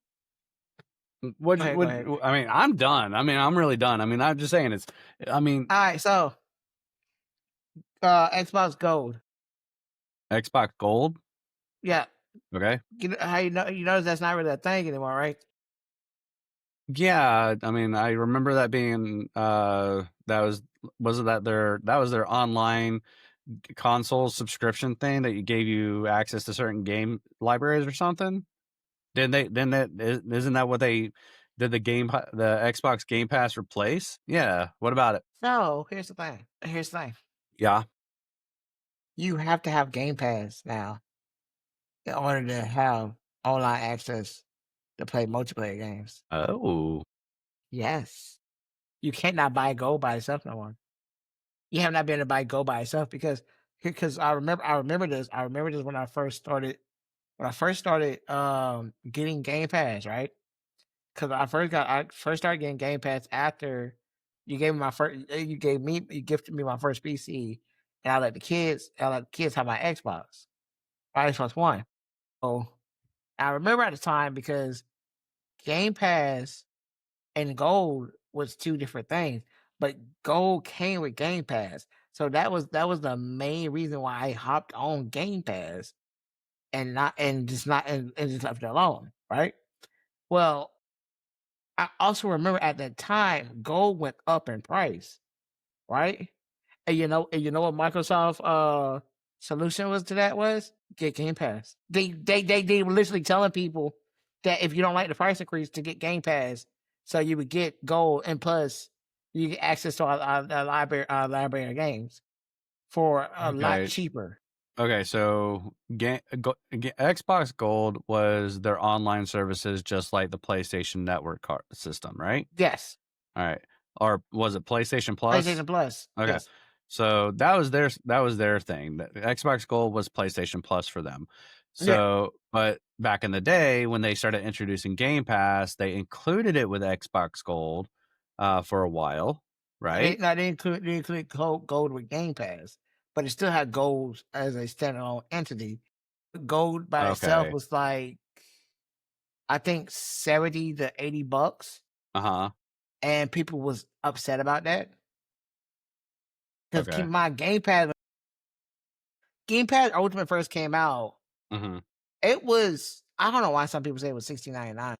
Oh, what go ahead, go would ahead. I mean? I'm done. I mean, I'm really done. I mean, I'm just saying it's. I mean, All right, so Xbox Gold. Xbox Gold. Yeah, Okay. how you notice that's not really a thing anymore, right? Yeah, I mean, I remember that being that was it that was their online console subscription thing that you gave you access to certain game libraries or something? Didn't they then that isn't that what they did the Xbox Game Pass replace? Yeah, what about it? So here's the thing. Here's the thing. Yeah. You have to have Game Pass now in order to have online access to play multiplayer games. Oh. Yes. You cannot buy Gold by itself no more. You have not been able to buy Gold by itself because I remember this when I first started getting Game Pass, right? Because I first started getting Game Pass after you gifted me my first PC, and I let the kids have my Xbox One. So I remember at the time because Game Pass and Gold was 2 different things, but Gold came with Game Pass. So that was the main reason why I hopped on Game Pass and not and just not and just left it alone, right? Well, I also remember at that time, gold went up in price, right? And you know what Microsoft solution was to that was? Get Game Pass. They were literally telling people that if you don't like the price increase to get Game Pass, so you would get gold and plus you get access to our library of games for a lot Okay. cheaper. Okay, so Xbox Gold was their online services just like the PlayStation Network system, right? Yes. All right. Or was it PlayStation Plus? PlayStation Plus. Okay. Yes. So that was their thing. The Xbox Gold was PlayStation Plus for them. Yeah. So, but back in the day when they started introducing Game Pass, they included it with Xbox Gold for a while, right? They include gold with Game Pass, but it still had gold as a standalone entity. Gold by itself Okay. was like I think 70 to $80, Uh-huh. and people was upset about that. Because keep Okay. in mind, Game Pass Ultimate first came out, Mhm. it was I don't know why some people say it was 16.99,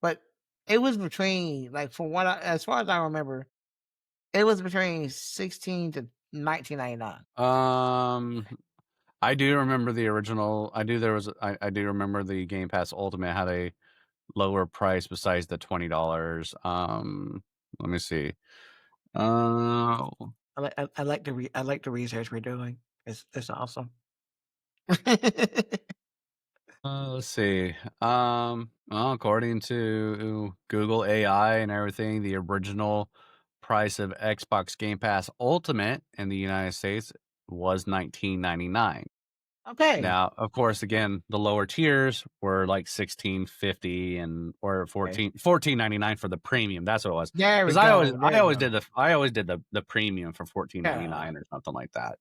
but it was between like from as far as I remember, it was between 16 to 19.99. Um I do remember the original. I do remember the Game Pass Ultimate had a lower price besides the $20. Let me see. Uh, I like the research we're doing. It's awesome. let's see. Well, according to Google AI and everything, the original price of Xbox Game Pass Ultimate in the United States was 19.99. Okay. Now, of course, again, the lower tiers were like 16.50 and or Okay. 14.99 for the premium. That's what it was. There we Because go. There we go. I always did the premium for Yeah. 14.99 or something like that.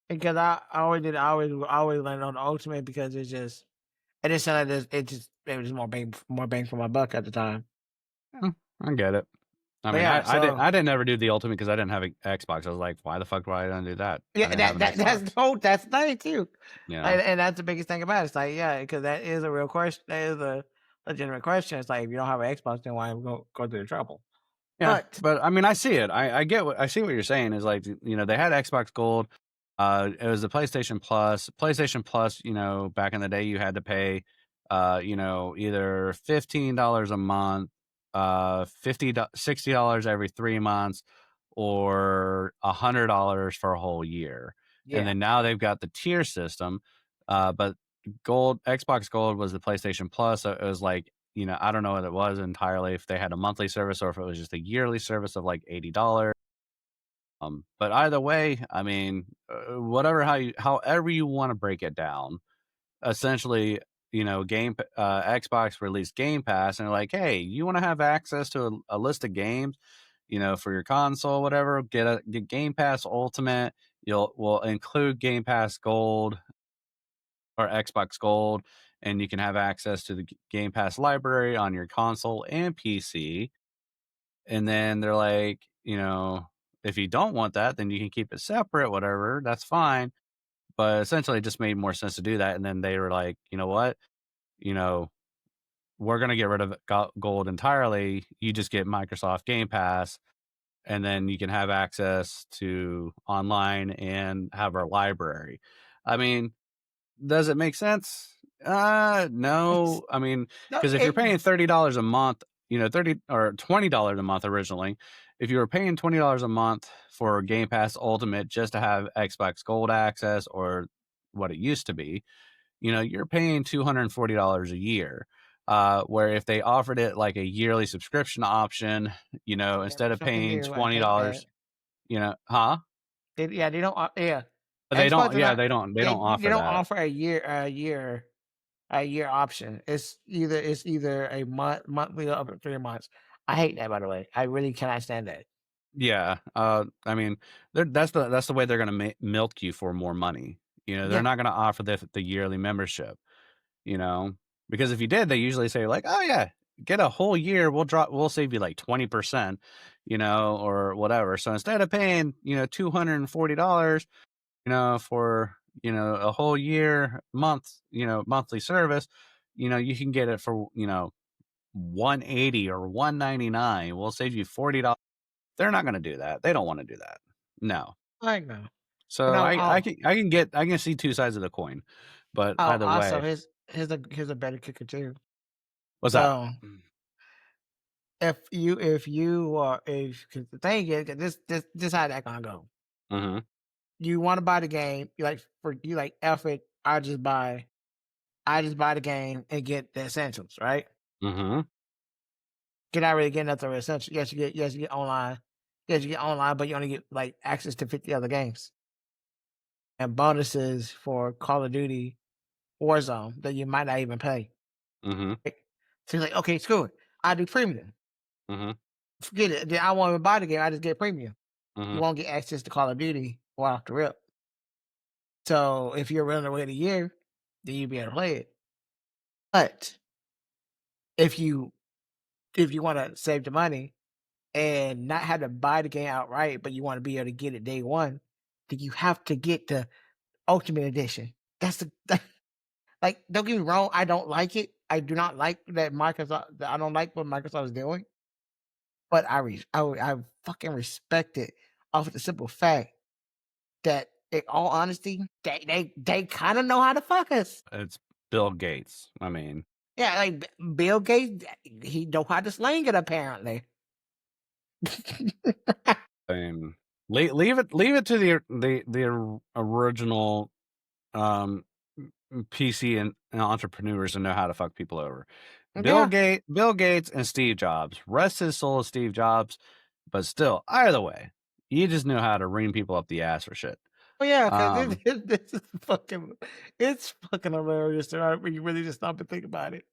Because I always landed on the ultimate because it just sounded like it was more bang for my buck at the time. Yeah, I get it. I But mean, yeah, so I didn't ever do the ultimate because I didn't have an Xbox. I was like, why the fuck do I not do that? I yeah, didn't have an that's Xbox. that's the thing too. You know? And that's the biggest thing about it. It's like, yeah, because that is a real question. That is a legitimate question. It's like if you don't have an Xbox, then why go through the trouble? Yeah, But but I mean, I see it. I get what I see what you're saying is like, they had Xbox Gold. It was the PlayStation Plus. PlayStation Plus, back in the day, you had to pay, either $15 a month, 50, $60 every 3 months, or $100 for a whole year. And yeah, then now they've got the tier system. But Xbox Gold was the PlayStation Plus. So it was like, I don't know what it was entirely, if they had a monthly service or if it was just a yearly service of like $80. But either way, I mean, however you want to break it down, essentially, Xbox released Game Pass, and they're like, hey, you want to have access to a list of games, for your console, whatever, get Game Pass Ultimate. We'll include Game Pass Gold or Xbox Gold, and you can have access to the Game Pass library on your console and PC. And then they're like, if you don't want that, then you can keep it separate, whatever. That's fine. But essentially, it just made more sense to do that. And then they were like, you know what? You know, we're going to get rid of gold entirely. You just get Microsoft Game Pass, and then you can have access to online and have our library. I mean, does it make sense? it's No. I mean, no, because if you're it paying $30 a month, 30 or $20 a month originally, if you were paying $20 a month for Game Pass Ultimate just to have Xbox Gold access or what it used to be, you're paying $240 a year. Where if they offered it like a yearly subscription option, instead of Microsoft can paying do. I hate that. $20, huh? They don't. Yeah, They Xbox don't. is Yeah, not. they don't They offer don't that. offer a year option. It's either a monthly or up to 3 months. I hate that, by the way. I really cannot stand that. Yeah, I mean, that's the way they're gonna milk you for more money. They're Yeah, not gonna offer the yearly membership. You know, because if you did, they usually say like, "Oh yeah, get a whole year. We'll save you like 20%, or whatever." So instead of paying $240, for a whole year monthly service, you can get it for 180 or 199. We'll save you $40. They're not gonna do that. They don't wanna do that. No. I know. You So know, I can see 2 sides of the coin, but either also way. here's a better kicker too. What's that? So if you are if because the thing is 'cause this how that gonna go. Mhm, You want to buy the game, you like F it. I just buy the game and get the essentials, right? mhm, You're not really getting nothing essential. Yes you get online. Yes, you get online, but you only get like access to 50 other games and bonuses for Call of Duty Warzone that you might not even pay. mhm, Right? So you're like, okay, screw it. I do premium. mhm, Forget it. Then I won't even buy the game. I just get premium. You mhm, won't get access to Call of Duty or off the rip. So if you're willing to wait a year, then you'll be able to play it. But if you if you want to save the money and not have to buy the game outright, but you want to be able to get it day one, then you have to get the Ultimate Edition. That's the like. Don't get me wrong. I don't like it. I do not like that Microsoft. I don't like what Microsoft is doing. But I fucking respect it off of the simple fact that, in all honesty, they kind of know how to fuck us. it's Bill Gates. I mean, Yeah, like Bill Gates, he know how to sling it apparently. um, leave it to the original, um, PC and entrepreneurs to know how to fuck people over. Yeah. Bill Gates and Steve Jobs. Rest his soul, Steve Jobs, but still, either way, you just know how to ring people up the ass for shit. Oh yeah, because Um, this is fucking it's fucking hilarious when you really just stop and think about it.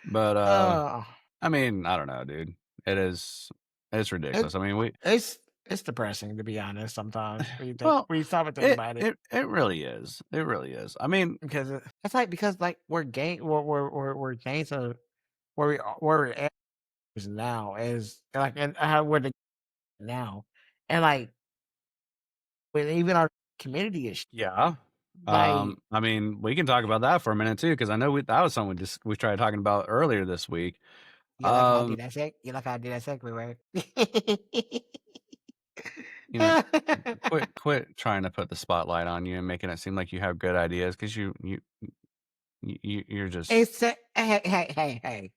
but, Uh, I mean, I don't know, dude. It is it's it ridiculous. I mean, we it's depressing to be honest sometimes well, when you stop and think about it. it really is. It really is. I mean, It's like because like we're gangs of where we're at is now is like and how we're the now. And like with even our community is yeah. like I mean, we can talk about that for a minute too, because I know that was something we tried talking about earlier this week. you like how I Um, did that you like how I did that segue, right? you know, quit trying to put the spotlight on you and making it seem like you have good ideas because you're just It's hey.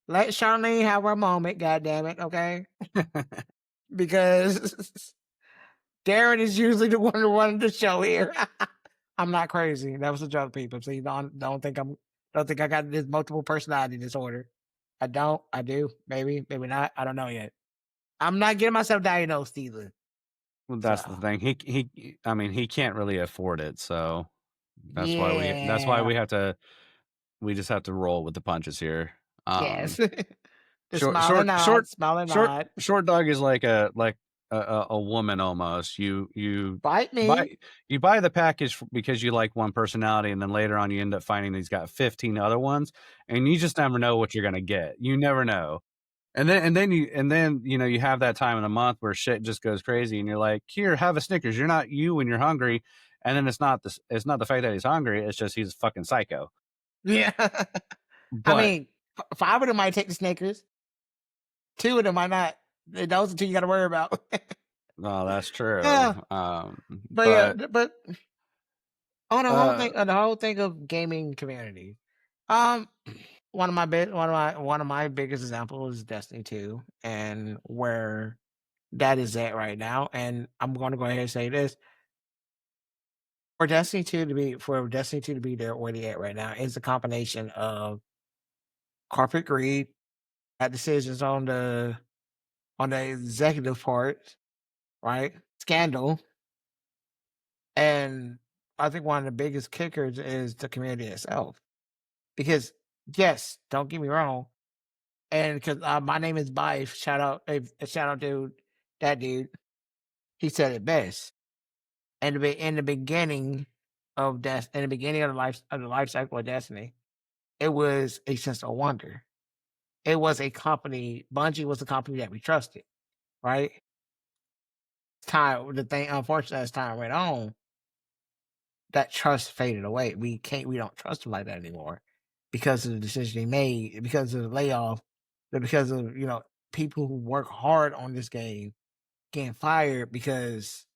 Let Charlene have her moment, God damn it, okay? Because Darren is usually the one running the show here. I'm not crazy. That was a joke, people. So you don't think I got this multiple personality disorder. I don't. I do. Maybe not. I don't know yet. I'm not getting myself diagnosed either. well, So that's the thing. I mean, he can't really afford it, so that's why yeah. we just have to roll with the punches here. Yes. The Short smile and short nod, short smile and short nod. short dog is like a woman almost. Bite me. buy you buy the package because you like one personality, and then later on you end up finding he's got 15 other ones, and you just never know what you're gonna get. You never know. And then you know you have that time in the month where shit just goes crazy, and you're like, here, have a Snickers. You're not you when you're hungry, and then it's not the fact that he's hungry. It's just he's fucking psycho. Yeah. I But mean, 5 of them might take the Snickers. 2 of them might not. Those are 2 you gotta worry about. well, that's true. Yeah. But yeah, But but on uh, the whole thing of gaming community, um, one of my biggest examples is Destiny 2 and where that is at right now, and I'm gonna go ahead and say this, for Destiny 2 to be there where they at right now is a combination of corporate greed, bad decisions on the executive part, right? Scandal, and I think one of the biggest kickers is the community itself. Because yes, don't get me wrong, and because my name is Bife, shout out to that dude. He said it best. And in the beginning in the beginning of the life cycle of Destiny, it was a sense of wonder. It was a company. Bungie was a company that we trusted, right? Unfortunately, as time went on, that trust faded away. We don't trust them like that anymore. because of the decision he made, because of the layoff, but because of people who work hard on this game getting fired because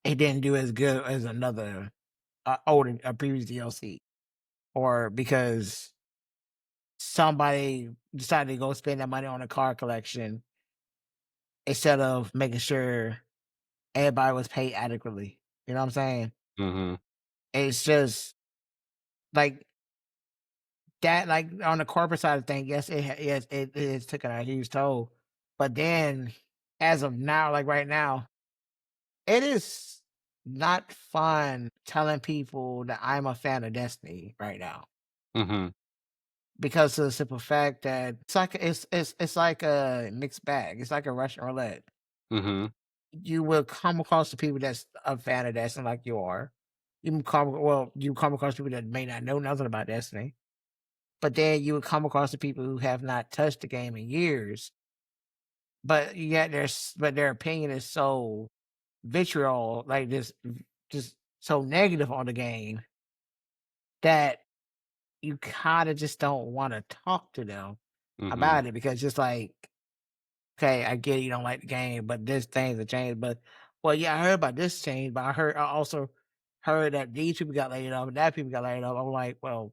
it didn't do as good as another older a previous DLC, or because somebody decided to go spend that money on a car collection instead of making sure everybody was paid adequately. You know what I'm saying? Mhm. It's just like that. Like on the corporate side of things, yes, yes, it has taken a huge toll. But then, as of now, like right now, it is not fun telling people that I'm a fan of Destiny right now, Mhm. because of the simple fact that it's like a mixed bag. It's like a Russian roulette. Mhm. You will come across the people that's a fan of Destiny like you are. You come across people that may not know nothing about Destiny, but then you would come across the people who have not touched the game in years, but yet their opinion is so vitriol, like just so negative on the game that you kind of just don't want to talk to them Mhm. about it, because it's like, okay, I get you don't like the game, but this thing's a change. But well, yeah, I heard about this change, but I also heard that these people got laid off and that people got laid off. I'm like, well,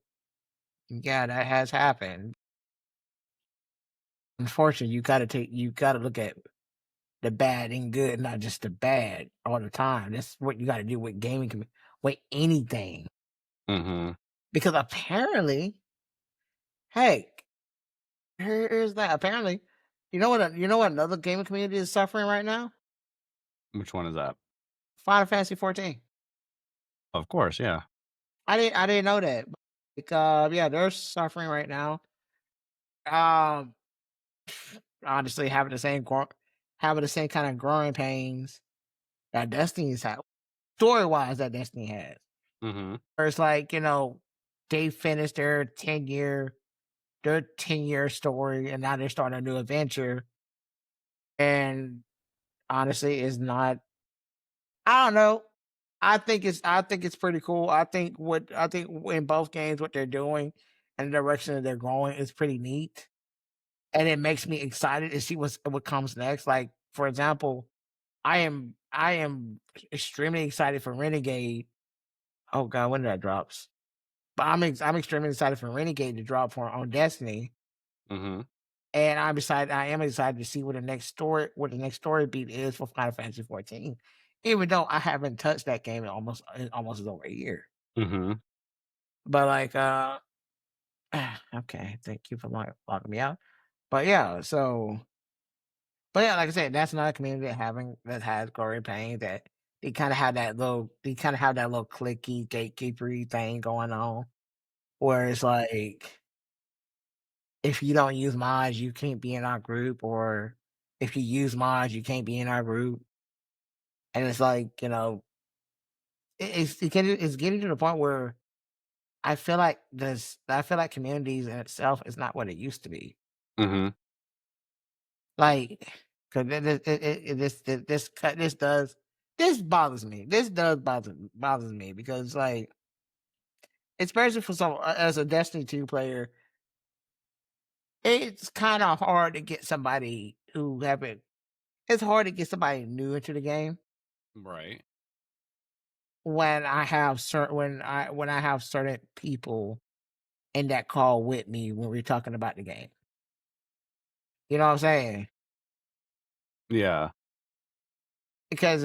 yeah, that has happened. Unfortunately, you gotta look at the bad and good, not just the bad all the time. That's what you gotta do with with anything. Mhm. Because apparently, hey, here's that. Apparently, you know what another gaming community is suffering right now? Which one is that? Final Fantasy 14. Of course, yeah. I didn't know that. Like, yeah, they're suffering right now. Um, honestly, having the same kind of growing pains that Destiny's had, story wise, that Destiny has. Mhm. Where it's like, they finished their 10-year story, and now they're starting a new adventure. And honestly, it's not. I don't know. I think it's pretty cool. I think in both games what they're doing and the direction that they're going is pretty neat, and it makes me excited to see what comes next. Like, for example, I am extremely excited for Renegade. Oh god, when that drops. But I'm extremely excited for Renegade to drop for on Destiny. Mhm. And I am excited to see what the next story beat is for Final Fantasy 14. Even though I haven't touched that game in almost over a year. Mhm. But like okay, thank you for locking me out. But yeah, but yeah, like I said, that's another community that has glory pain, that they kinda have that little clicky gatekeepery thing going on, where it's like, if you don't use mods, you can't be in our group, or if you use mods, you can't be in our group. And it's like, it's getting to the point where I feel like communities in itself is not what it used to be. Mhm. Like, 'cause this bothers me. This does bothers me, because like, especially for some as a Destiny 2 player, it's kind of hard to get somebody who haven't. It's hard to get somebody new into the game Right. when I have certain people in that call with me when we're talking about the game. You know what I'm saying? Yeah. Because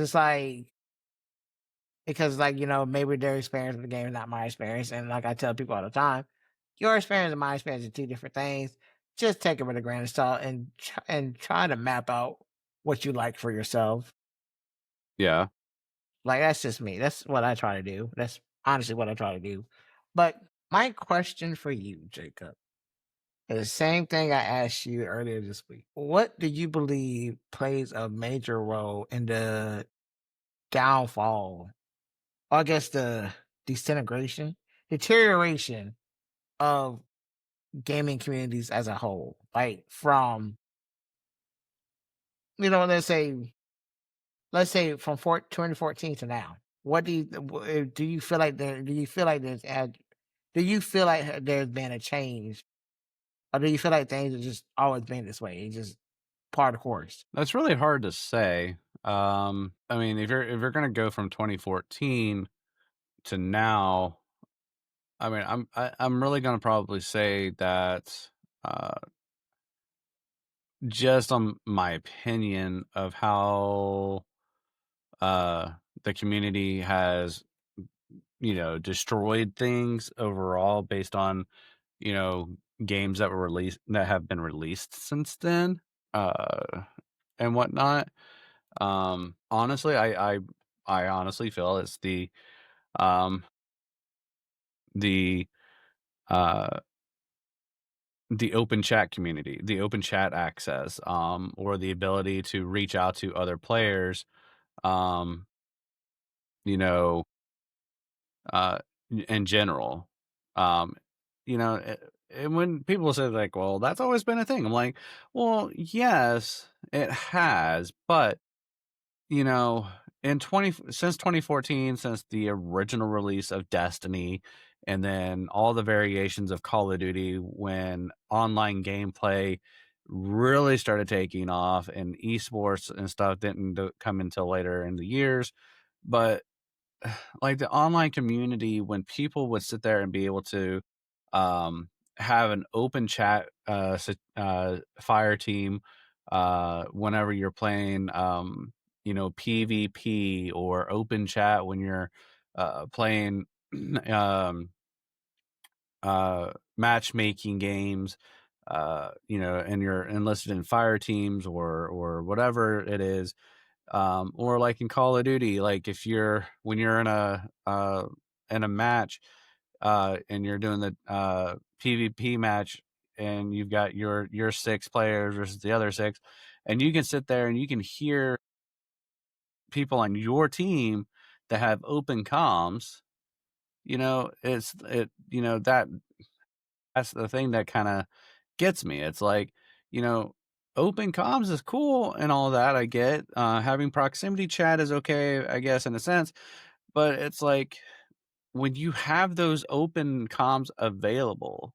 maybe their experience with the game is not my experience. And like I tell people all the time, your experience and my experience are two different things. Just take it with a grain of salt, and try to map out what you like for yourself. Yeah. Like, that's just me. That's what I try to do. That's honestly what I try to do. But my question for you, Jacob, is the same thing I asked you earlier this week. What do you believe plays a major role in the downfall, or I guess the deterioration of gaming communities as a whole? Like, from, let's say from 2014 to now. What do you feel like do you feel like there's do you feel like there's been a change, or do you feel like things have just always been this way? It's just part of the course. That's really hard to say. I mean, if you're gonna go from 2014 to now, I mean, I'm really gonna probably say that uh, just on my opinion of how uh, the community has, destroyed things overall based on, you know, games that have been released since then, uh, and whatnot. Honestly, I honestly feel it's um, the, uh, the open chat community, the open chat access, or the ability to reach out to other players, um, you know, uh, in general. Um, and when people say like, "Well, that's always been a thing," I'm like, "Well, yes, it has, but you know, in 20 since 2014, since the original release of Destiny, and then all the variations of Call of Duty when online gameplay really started taking off and esports and stuff didn't come until later in the years, but like the online community when people would sit there and be able to have an open chat fire team whenever you're playing PvP or open chat when you're playing um matchmaking games, and you're enlisted in fire teams or whatever it is, or like in Call of Duty, like if you're when you're in a match, and you're doing the PvP match, and you've got your 6 players versus the other 6, and you can sit there and you can hear people on your team that have open comms. It's it you know that's the thing that kind of gets me. It's like, you know, open comms is cool and all that. I get having proximity chat is okay, I guess, in a sense. But it's like when you have those open comms available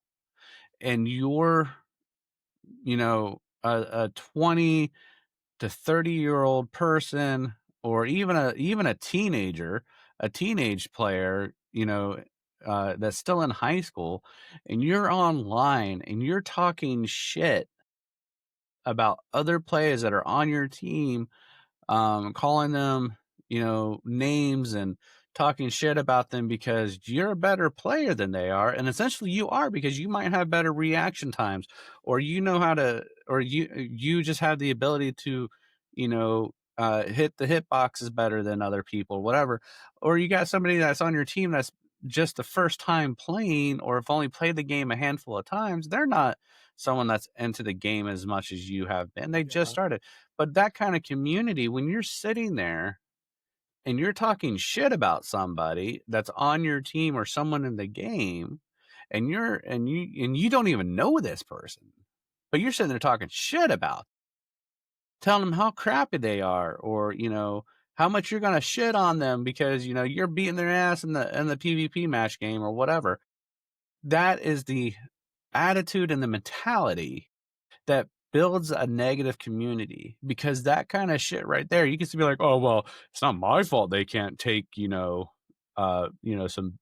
and you're, a 20 to 30-year-old person, or even a teenager, a teenage player, that's still in high school, and you're online and you're talking shit about other players that are on your team, calling them, names and talking shit about them because you're a better player than they are. And essentially you are, because you might have better reaction times, or you know how to, or you just have the ability to, hit the hit boxes better than other people, whatever. Or you got somebody that's on your team that's just the first time playing, or if only played the game a handful of times, they're not someone that's into the game as much as you have been. They just Yeah. started. But that kind of community, when you're sitting there and you're talking shit about somebody that's on your team or someone in the game, and you don't even know this person, but you're sitting there talking shit about, telling them how crappy they are, or how much you're gonna shit on them because you're beating their ass in the PvP match game or whatever. That is the attitude and the mentality that builds a negative community, because that kind of shit right there, you can be like, oh well, it's not my fault they can't take some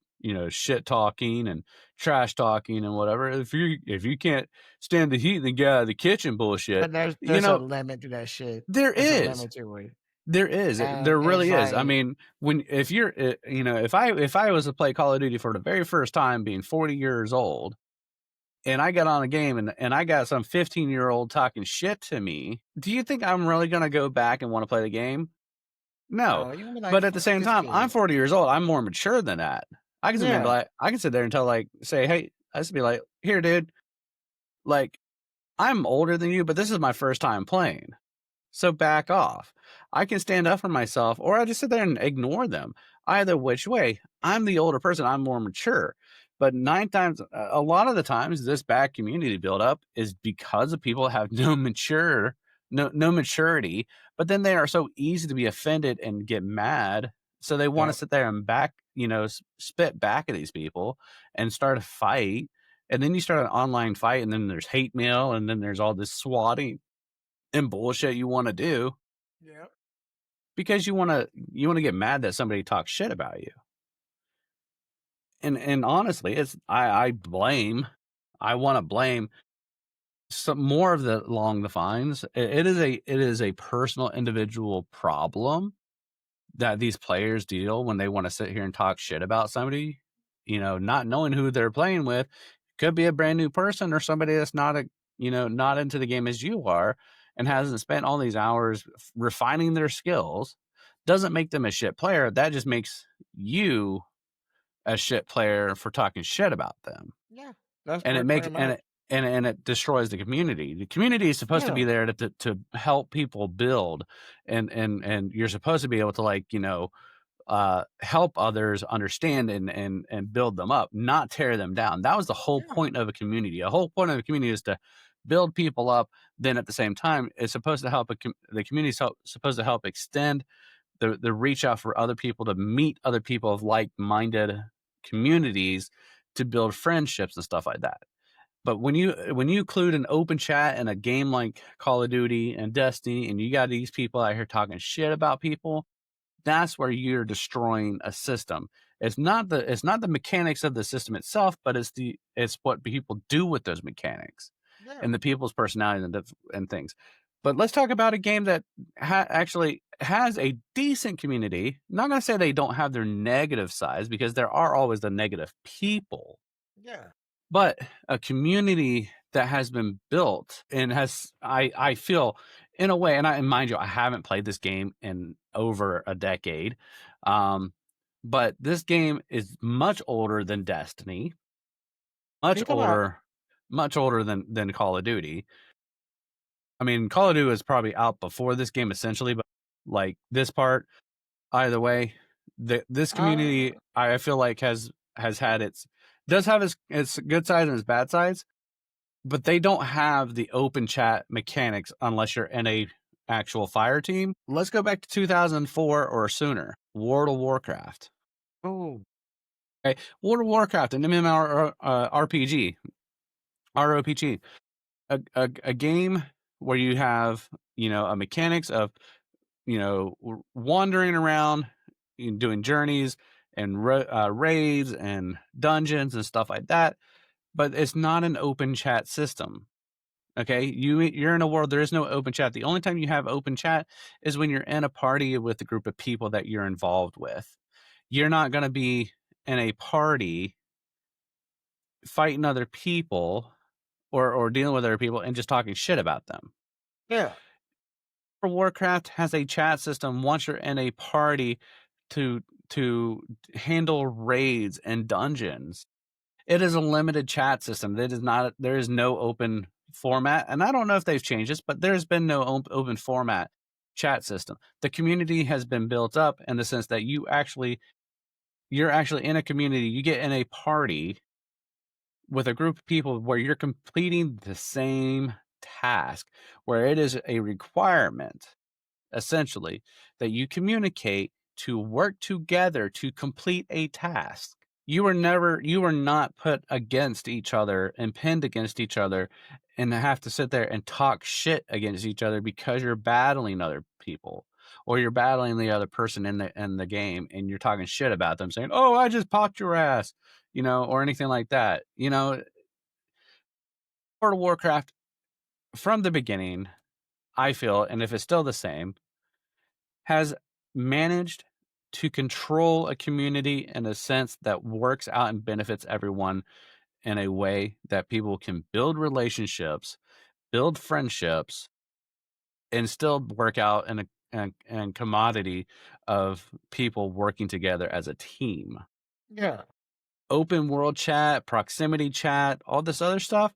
shit talking and trash talking and whatever. If you can't stand the heat, then get out of the kitchen bullshit. But there's You there's a know limit to that shit. there There's a is. limit to it, There and it's really is. I like, mean, when if you're if I was to play Call of Duty for the very first time being 40 years old, and I got on a game and I got some 15-year-old talking shit to me, do you think I'm really gonna go back and wanna play the game? No. no, you gonna be like, But at the "Fuck same this time, I'm kid." 40 years old, I'm more mature than that. Yeah. I can sit there and say, "Hey," I just be like, "Here, dude, like, I'm older than you, but this is my first time playing. So back off." I can stand up for myself, or I just sit there and ignore them. Either which way, I'm the older person, I'm more mature. But a lot of the times, this bad community buildup is because of people have no maturity. But then they are so easy to be offended and get mad So they wanna Yep. sit there and spit back at these people and start a fight, and then you start an online fight, and then there's hate mail, and then there's all this swatting and bullshit you wanna do Yep. because you wanna get mad that somebody talks shit about you. And honestly, it's I wanna blame some more of the along the fines. It is a personal individual problem that these players deal when they wanna sit here and talk shit about somebody, not knowing who they're playing with. Could be a brand new person or somebody that's not into the game as you are and Yeah. hasn't spent all these hours refining their skills. Doesn't make them a shit player. That just makes you a shit player for talking shit about them. Yeah. That's And it pretty make and much. it destroys the community. The community is supposed to Yeah. be there to help people build, and you're supposed to be able to, help others understand and build them up, not tear them down. That was the whole Yeah. point of a community. A whole point of a community is to build people up. Then at the same time, it's supposed to help the community is supposed to help extend the reach out for other people to meet other people of like-minded communities to build friendships and stuff like that. But when you include an open chat in a game like Call of Duty and Destiny, and you got these people out here talking shit about people, that's where you're destroying a system. It's not the mechanics of the system itself, but it's what people do with those mechanics Yeah. and the people's personalities and things. But let's talk about a game that actually has a decent community. Not going to say they don't have their negative sides because there are always the negative people, Yeah. but a community that has been built and I feel in a way, and mind you, I haven't played this game in over a decade. Um, but this game is much older than Destiny, much Think about. older, much older than Call of Duty. I mean, Call of Duty was probably out before this game essentially, but like this part, either way, this Uh. community I feel like has had its does have its good sides and its bad sides. But they don't have the open chat mechanics unless you're in a actual fire team. Let's go back to 2004 or sooner. World of Warcraft. Oh. Okay, World of Warcraft, an MMORPG, RPG, a game where you have a mechanics of wandering around, doing journeys and raids and dungeons and stuff like that. But it's not an open chat system. Okay, you're in a world there is no open chat. The only time you have open chat is when you're in a party with a group of people that you're involved with. You're not going to be in a party fighting other people or dealing with other people and just talking shit about them. Yeah. Warcraft has a chat system once you're in a party to to handle raids and dungeons. It is a limited chat system. There is no open format, and I don't know if they've changed this, but there's been no open format chat system. The community has been built up in the sense that you're actually in a community. You get in a party with a group of people where you're completing the same task, where it is a requirement essentially that you communicate to work together to complete a task. You were not put against each other and pinned against each other and have to sit there and talk shit against each other because you're battling other people or you're battling the other person in the game and you're talking shit about them saying, "Oh, I just popped your ass," or anything like that. World of Warcraft from the beginning, I feel, and if it's still the same, has managed to control a community in a sense that works out and benefits everyone in a way that people can build relationships, build friendships, and still work out in a commodity of people working together as a team. Yeah. Open world chat, proximity chat, all this other stuff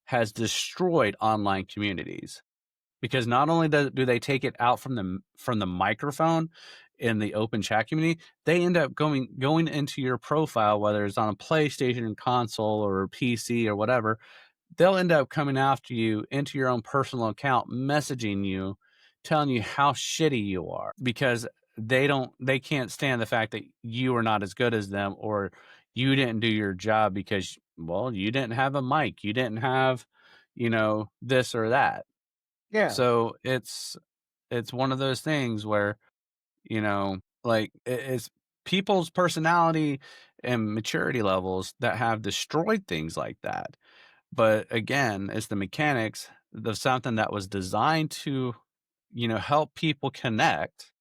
has destroyed online communities because not only do they take it out from the microphone in the open chat community, they end up going into your profile, whether it's on a PlayStation console or PC or whatever. They'll end up coming after you into your own personal account, messaging you, telling you how shitty you are because they can't stand the fact that you are not as good as them, or you didn't do your job because, well, you didn't have a mic, you didn't have, this or that. Yeah. So it's one of those things where, like, it's people's personality and maturity levels that have destroyed things like that. But again, it's the mechanics of something that was designed to, help people connect,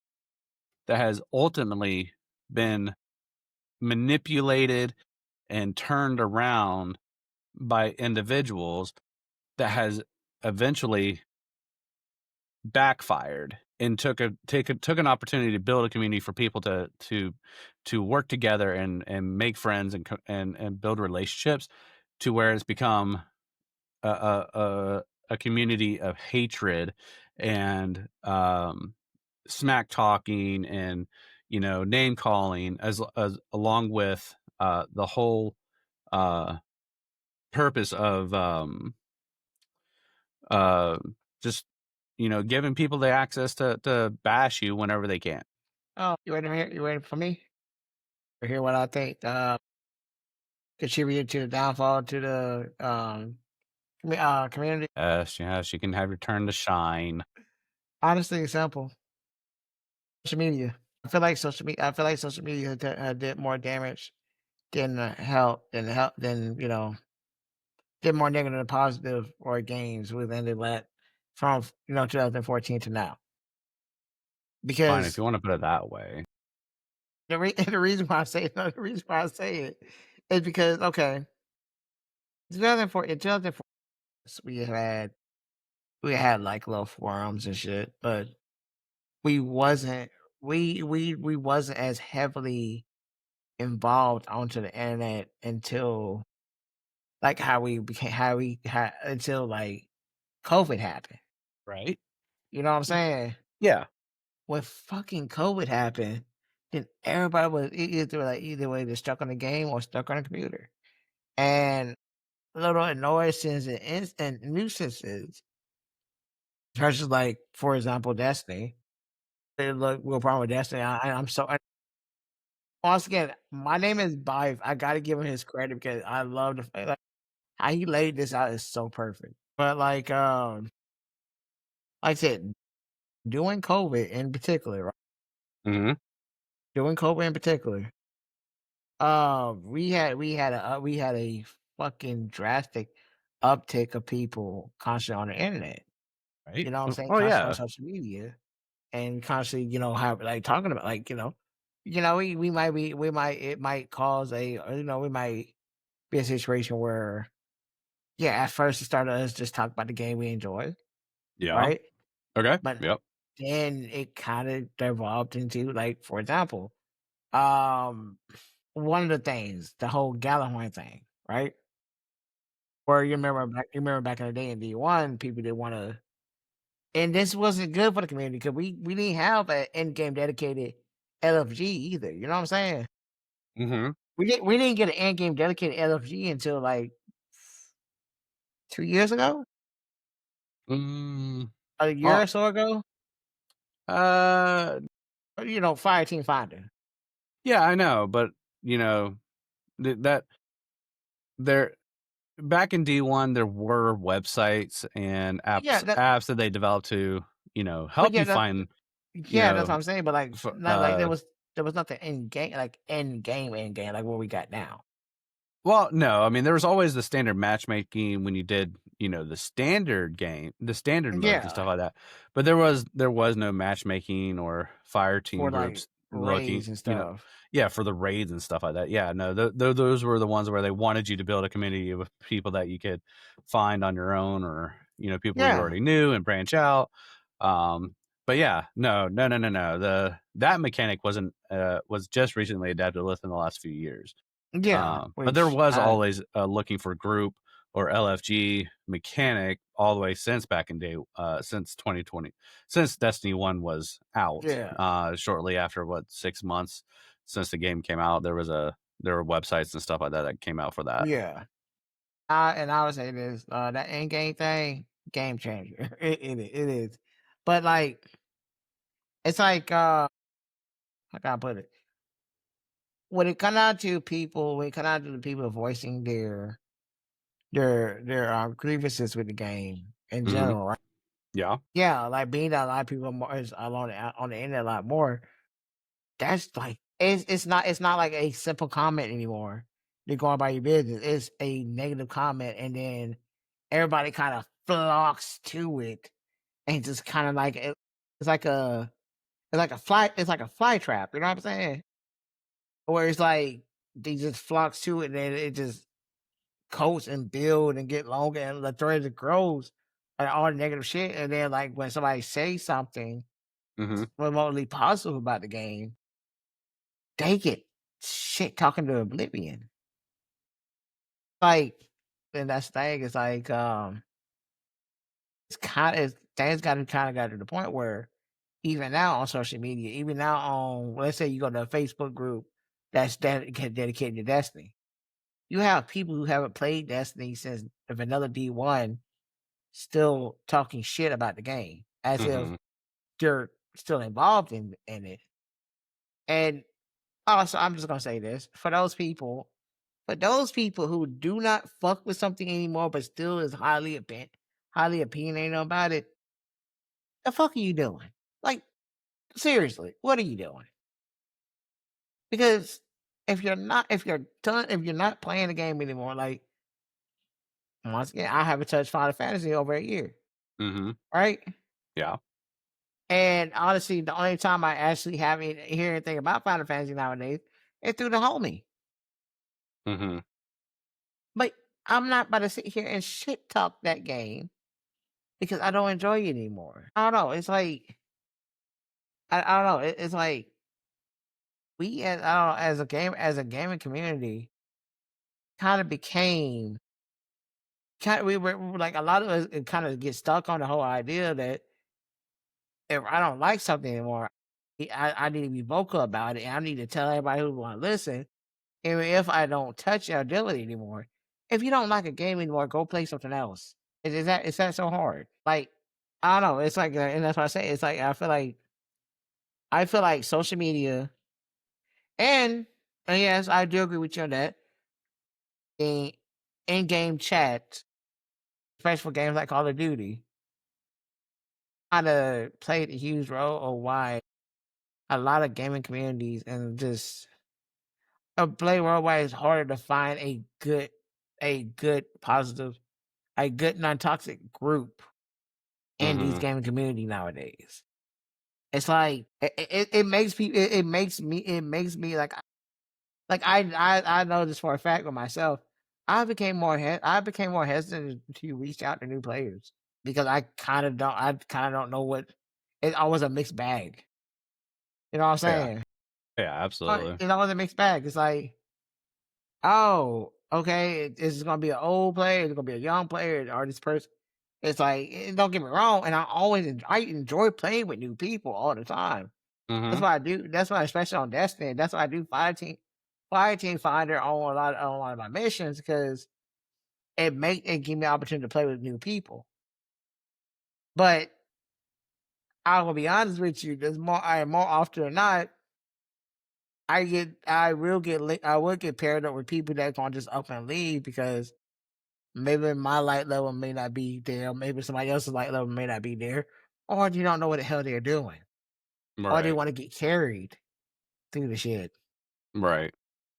that has ultimately been manipulated and turned around by individuals, that has eventually backfired and took an opportunity to build a community for people to work together and make friends and build relationships, to where it's become a community of hatred and smack talking and, name calling, as along with the whole uh purpose of uh just, giving people the access to bash you whenever they can. Oh, you waiting for me? To hear what I think, contributed to the downfall to the, community? Yes, yes, you can have your turn to shine. Honestly, it's simple. Social media. I feel like social media did more damage than help than, did more negative than positive or gains within the let from, 2014 to now. Fine, if Because you wanna put it that way. the reason why I say it, the reason why I say it is because, okay, 2004 in 2004, we had, like, little forums and shit, but we wasn't we wasn't as heavily involved onto the internet until, like, until, like, COVID happened. Right? You know what I'm saying? Yeah. When fucking COVID happened, then everybody was either way they're stuck on the game or stuck on a computer. And little annoyances and nuisances, such as, like, for example, Destiny. Look, real problem with Destiny. I'm so once again, my name is Bive. I gotta give him his credit because I love the fact, like, how he laid this out is so perfect. But like I said, during COVID in particular, right? Mhm. During COVID in particular, we had a fucking drastic uptick of people constantly on the internet. Right? You know what I'm Oh saying? oh, Constantly on yeah. social media and constantly, have like talking about like, we might it might cause we might be a situation where, yeah, at first it started us just talk about the game we enjoy, Yeah. right? Okay. But Yep. then it kind of devolved into, like, for example, um one of the things, the whole Gallahorn thing, right? Where you remember back in the day in D1, people didn't wanna, and this wasn't good for the community because we didn't have an end game dedicated LFG either, you know what I'm saying? Mhm. We didn't get an end game dedicated LFG until, like, 2 years ago? Mm, A year well, or so ago? uh, Fire Team Finder. yeah, I know, but, you know, that there back in D1, there were websites and Yeah, apps that they developed to, but help yeah, you find, you yeah, that's what know, I'm saying, but, like, f not like there was nothing end game, like what we got now. well, no, I mean, there was always the standard matchmaking when you did, the standard modes and Yeah, stuff like that. But there was no matchmaking or fire team for, like, groups looking, raids and stuff. yeah, for the raids and stuff like that. Yeah, no, those were the ones where they wanted you to build a community with people that you could find on your own, or, people you Yeah, already knew and branch out. Um, but yeah, no, no, no, no, no. That mechanic was just recently adapted within the last few years. yeah, But there which was I always a looking for group or LFG mechanic all the way since 2020, since Destiny 1 was out. yeah, Shortly after, what, 6 months since the game came out, there were websites and stuff like that that came out for that. yeah. I would say this, that end game thing, game changer. It is. But, like, it's like, how can I put it? When it come down to people, when it come down to the people voicing their grievances with the game in Mhm. general, right? Yeah. Yeah, like being that a lot of people more is on the internet a lot more. That's like it's not like a simple comment anymore. You're going about your business. It's a negative comment, and then everybody kind of flocks to it, and just kind of like it's like a it's like a fly trap. You know what I'm saying? Where it's like they just flocks to it, and then it just coats and build and get longer, and the thread it grows, and all the negative shit. And then like when somebody says something Mhm. remotely positive about the game, they get shit talking to oblivion. Like, and that's the thing. It's like it's kind of things got to the point where even now on social media, even now on let's say you go to a Facebook group that's dedicated to Destiny, you have people who haven't played Destiny since the vanilla D1 still talking shit about the game as if Mhm. they're still involved in it. And also, I'm just gonna say this for those people who do not fuck with something anymore, but still is highly opinionated about it, the fuck are you doing? Like, seriously, what are you doing? Because if you're not playing the game anymore, like once again, I haven't touched Final Fantasy over a year, Mhm. right? Yeah. And honestly, the only time I actually hear anything about Final Fantasy nowadays is through the homie. Mhm. But I'm not about to sit here and shit talk that game because I don't enjoy it anymore. I don't know. It's like I don't know. It's like we as I don't know, as a gaming community kind of became we were like a lot of us kind of get stuck on the whole idea that if I don't like something anymore, I need to be vocal about it. And I need to tell everybody who want to listen. And if I don't touch or deal with it anymore, if you don't like a game anymore, go play something else. Is that so hard? Like I don't know. It's like, and that's what I say. It's like I feel like social media and, yes, I do agree with you on that. The in-game chat, especially for games like Call of Duty, kind of played a huge role of why a lot of gaming communities and just play worldwide is harder to find a good positive, a good non-toxic group in these Mhm. gaming community nowadays. It's like it makes people it makes me like I know this for a fact with myself. I became more hesitant to reach out to new players because I kind of don't know what it always a mixed bag. You know what I'm Yeah. saying? Yeah, absolutely. It's always a mixed bag. It's like, oh, okay, is this gonna be an old player? Is it gonna be a young player? Or this person? It's like, don't get me wrong, and I enjoy playing with new people all the time. That's Mhm. why I do. That's why, especially on Destiny, that's why I do Fire Team Finder on a lot of my missions because it give me an opportunity to play with new people. But I will be honest with you, there's more often than not, I will get paired up with people that gonna just up and leave because maybe my light level may not be there, maybe somebody else's light level may not be there, or you don't know what the hell they're doing, or they Right. want to get carried through the shit. Right.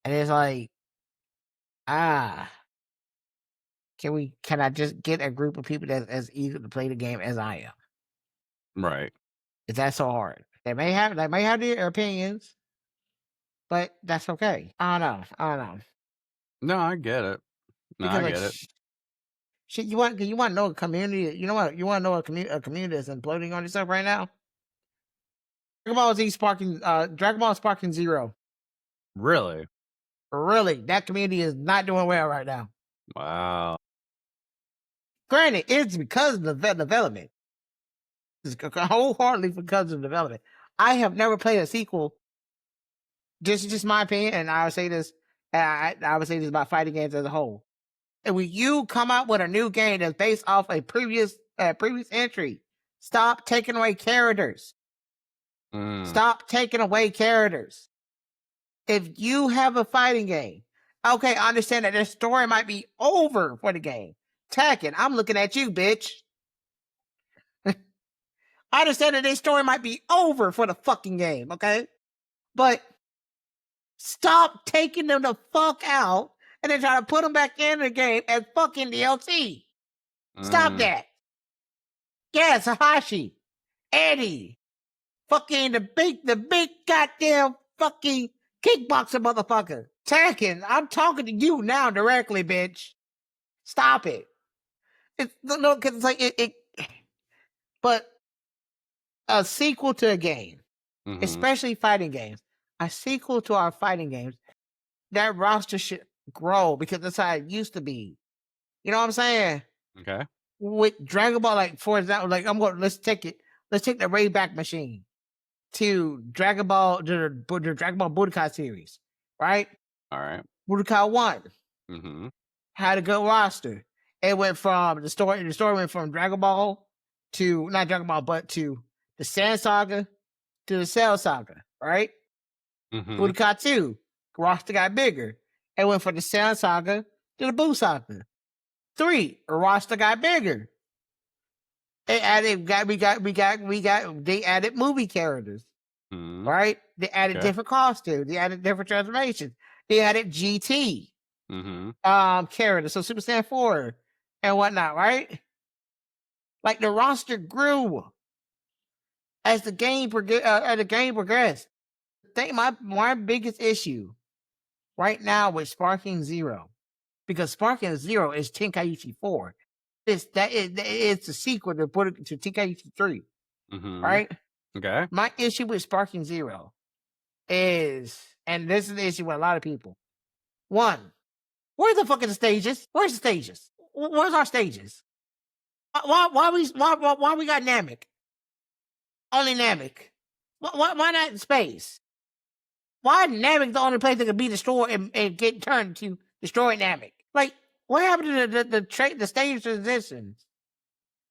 And it's like, ah, can I just get a group of people that's as eager to play the game as I am? Right. Is that so hard? They may have their opinions, but that's okay. I don't know. No, I get it. No, Because I like get it. shit, you want to know a community? You know what? You want to know a community that's imploding on itself right now? Dragon Ball Sparking Zero. Really? Really, that community is not doing well right now. Wow. Granted, it's because of the development. It's wholeheartedly because of development. I have never played a sequel. Just my opinion, and I would say this. I would say this about fighting games as a whole. And when you come out with a new game that's based off a previous entry, stop taking away characters. Mm. Stop taking away characters. If you have a fighting game, okay, I understand that their story might be over for the game. Tekken, I'm looking at you, bitch. I understand that their story might be over for the fucking game, okay? But stop taking them the fuck out and then try to put them back in the game as fucking DLC. Stop Mm. that. Yes, Hashi, Eddie, fucking the big goddamn fucking kickboxer motherfucker. Tekken, I'm talking to you now directly, bitch. Stop it. It's no, because it's like it. But a sequel to a game, Mhm. especially fighting games, a sequel to our fighting games, that roster should grow because that's how it used to be. You know what I'm saying? Okay. With Dragon Ball, like for example, like let's take it. Let's take the Rayback Machine to Dragon Ball, the Dragon Ball Budokai series, right? Alright. Budokai 1 Mhm. had a good roster. It went from the story went from Dragon Ball to not Dragon Ball, but to the Sand Saga to the Cell Saga, right? Mhm. Budokai 2, roster got bigger. It went from the Sand Saga to the Buu Saga. 3, the roster got bigger. They added they added movie characters, Mhm. right? They added Okay. different costumes, they added different transformations, they added GT Mhm. characters, so Super Saiyan 4 and whatnot, right? Like the roster grew as the game progressed. Think my biggest issue right now with Sparking Zero, because Sparking Zero is Tenkaichi 4. It's a sequel to put it to Tenkaichi 3, Mhm. right? Okay. My issue with Sparking Zero is, and this is the issue with a lot of people. One, where's the fucking stages? Where's the stages? Where's our stages? Why we got Namek? Only Namek. Why not in space? Why Namek the only place that could be destroyed and get turned to destroy Namek? Like, what happened to the stage transitions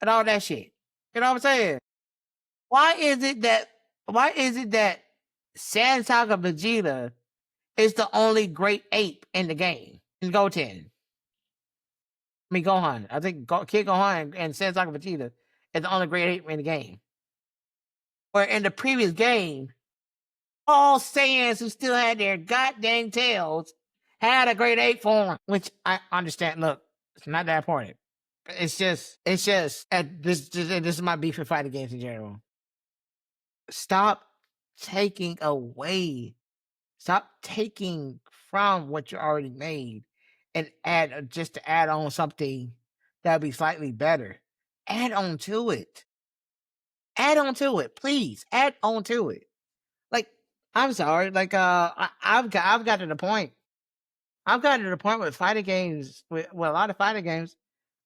and all that shit? You know what I'm saying? Why is it that why is it that Sandsaga Vegeta is the only great ape in the game? In Goten. I mean Gohan. I think Kid Gohan and Sandsaga Vegeta is the only great ape in the game. Where in the previous game, all Saiyans who still had their goddamn tails had a great ape form, which I understand. Look, it's not that important. This is my beef with fighting games in general. Stop taking away, stop taking from what you already made, and add just to add on something that'll be slightly better. Add on to it. Add on to it, please. Add on to it. Like, I'm sorry, like I've got to the point. I've gotten to the point with fighting games, with a lot of fighting games,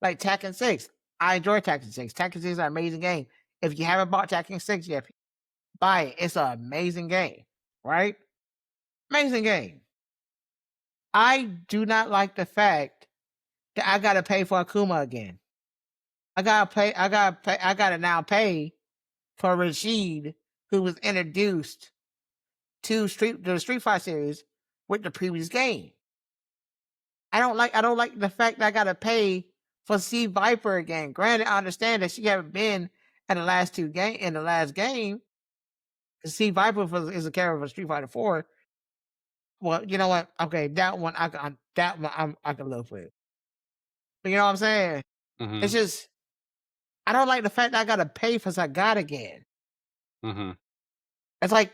like Tekken 6. I enjoy Tekken 6. Tekken 6 is an amazing game. If you haven't bought Tekken 6 yet, buy it. It's an amazing game, right? Amazing game. I do not like the fact that I gotta pay for Akuma again. I gotta now pay for Rashid, who was introduced to the Street Fighter series with the previous game. I don't like the fact that I gotta pay for C Viper again. Granted, I understand that she haven't been in the last in the last game. C Viper is a character for Street Fighter 4. Well, you know what? Okay, that one I can live with. But you know what I'm saying? It's Mhm. just I don't like the fact that I gotta pay for Sagat again. Mhm. It's like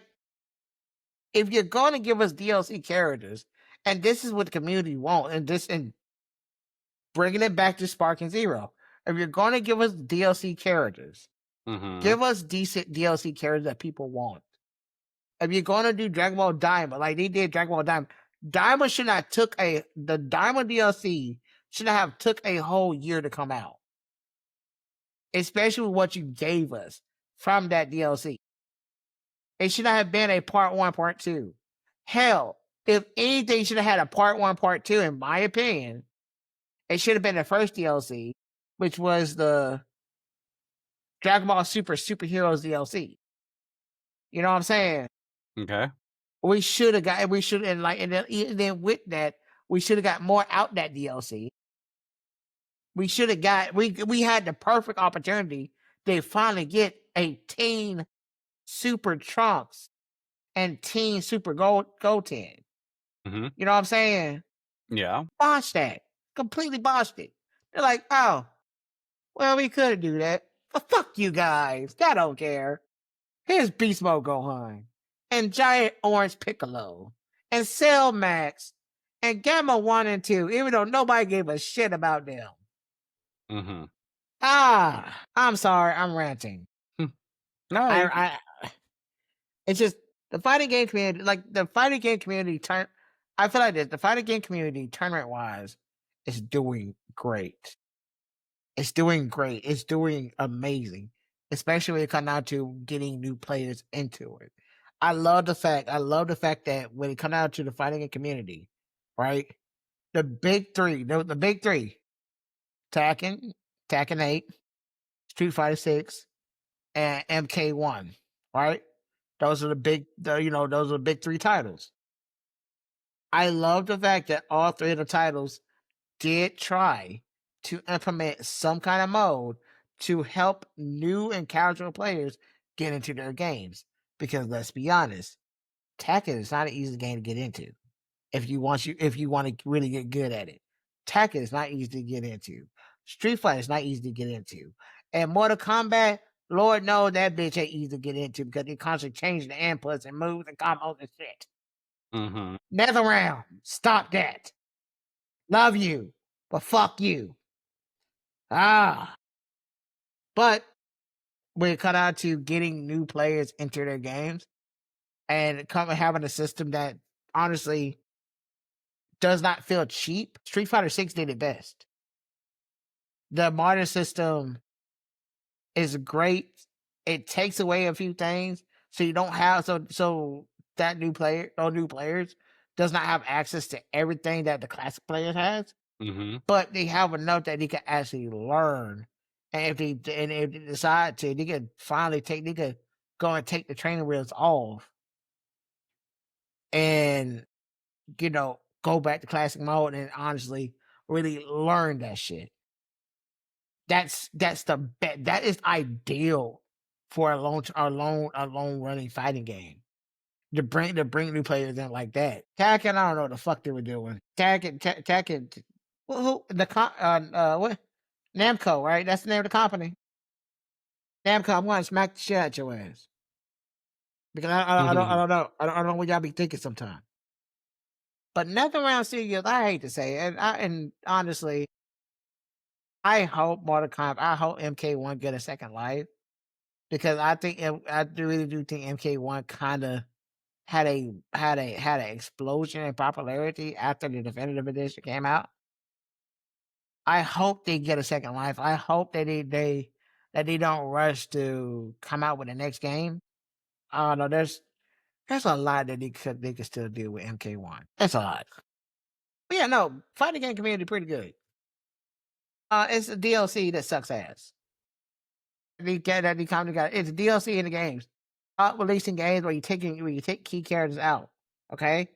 if you're gonna give us DLC characters, and this is what the community want, and bringing it back to Sparking Zero. If you're going to give us DLC characters, Mhm. give us decent DLC characters that people want. If you're going to do Dragon Ball Diamond, like they did Dragon Ball Diamond, Diamond should not the Diamond DLC should not have took a whole year to come out, especially with what you gave us from that DLC. It should not have been a part one, part two. Hell, if anything should have had a part one, part two, in my opinion, it should have been the first DLC, which was the Dragon Ball Super Superheroes DLC. You know what I'm saying? Okay. We should have got we should and like and then with that, we should have got more out that DLC. We should have got we had the perfect opportunity to finally get a Teen Super Trunks and Teen Super Goten. Mhm. You know what I'm saying? Yeah. Botched that. Completely botched it. They're like, oh, well, we could do that. But fuck you guys. I don't care. Here's Beast Mode Gohan and Giant Orange Piccolo and Cell Max and Gamma 1 and 2, even though nobody gave a shit about them. Mhm. I'm sorry, I'm ranting. Hmm. No, you I it's just the fighting game community, like the fighting game community turn I feel like this, the fighting game community tournament wise is doing great. It's doing great. It's doing amazing, especially when it comes down to getting new players into it. I love the fact that when it comes down to the fighting game community, right? The big three, Tekken, Tekken 8, Street Fighter 6, and MK1, right? Those are the big three titles. I love the fact that all three of the titles did try to implement some kind of mode to help new and casual players get into their games. Because let's be honest, Tekken is not an easy game to get into. If you want to really get good at it, Tekken is not easy to get into. Street Fighter is not easy to get into, and Mortal Kombat, Lord knows that bitch ain't easy to get into because they constantly change the inputs and moves and combos and shit. Mhm. NetherRealm, stop that. Love you, but fuck you. Ah, but when it cut out to getting new players into their games and having a system that honestly does not feel cheap, Street Fighter 6 did it best. The modern system is great. It takes away a few things, so you don't have so that new players does not have access to everything that the classic players has, Mhm. but they have enough that they can actually learn. And if they decide to, they could go and take the training wheels off and go back to classic mode and honestly really learn that shit. That is ideal for a long running fighting game. To bring new players in like that. Tekken, I don't know what the fuck they were doing. Tekken, who the what Namco, right? That's the name of the company. Namco, I'm gonna smack the shit out your ass because I don't know what y'all be thinking sometimes. But nothing around serious. I hate to say it, and honestly, I hope I hope MK1 get a second life because I really do think MK1 kind of had an explosion in popularity after the definitive edition came out. I hope they get a second life. I hope that they don't rush to come out with the next game. I don't know. There's a lot that they could still do with MK1. That's a lot. But yeah, no, fighting game community pretty good. It's a DLC that sucks ass. The company got it's a DLC in the games. Not releasing games where you take key characters out. Okay.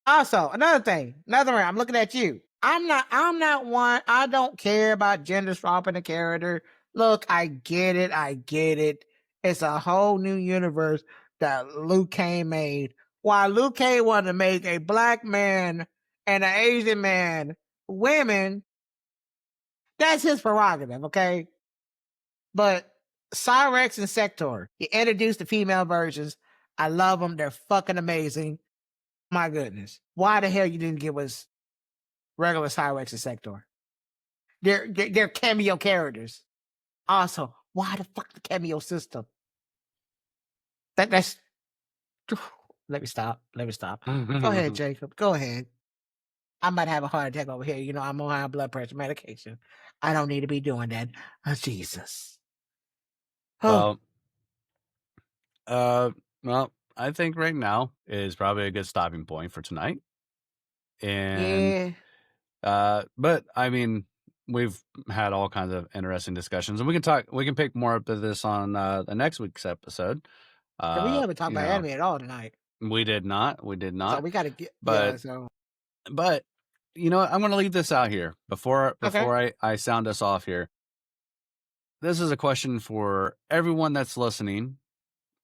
Also, another thing, another one. I'm looking at you. I'm not one. I don't care about gender swapping a character. Look, I get it. I get it. It's a whole new universe that Luke Kane made. While Luke Kane wanted to make a black man and an Asian man women, that's his prerogative, okay? But Cyrex and Sector, he introduced the female versions. I love them. They're fucking amazing. My goodness. Why the hell you didn't give us regular Cyrex and Sector? They're cameo characters. Also, why the fuck the cameo system? That's let me stop. Let me stop. Go ahead, Jacob. Go ahead. I might have a heart attack over here. I'm on high blood pressure medication. I don't need to be doing that. Oh, Jesus. Oh, Well, uh, well, I think right now is probably a good stopping point for tonight. And yeah. but I mean, we've had all kinds of interesting discussions, and we can pick more up of this on the next week's episode. So we haven't talked You about know, anime at all tonight. we did not, we did So not. we gotta get But so but you know what? I'm gonna leave this out here before okay. I sound us off here. This is a question for everyone that's listening,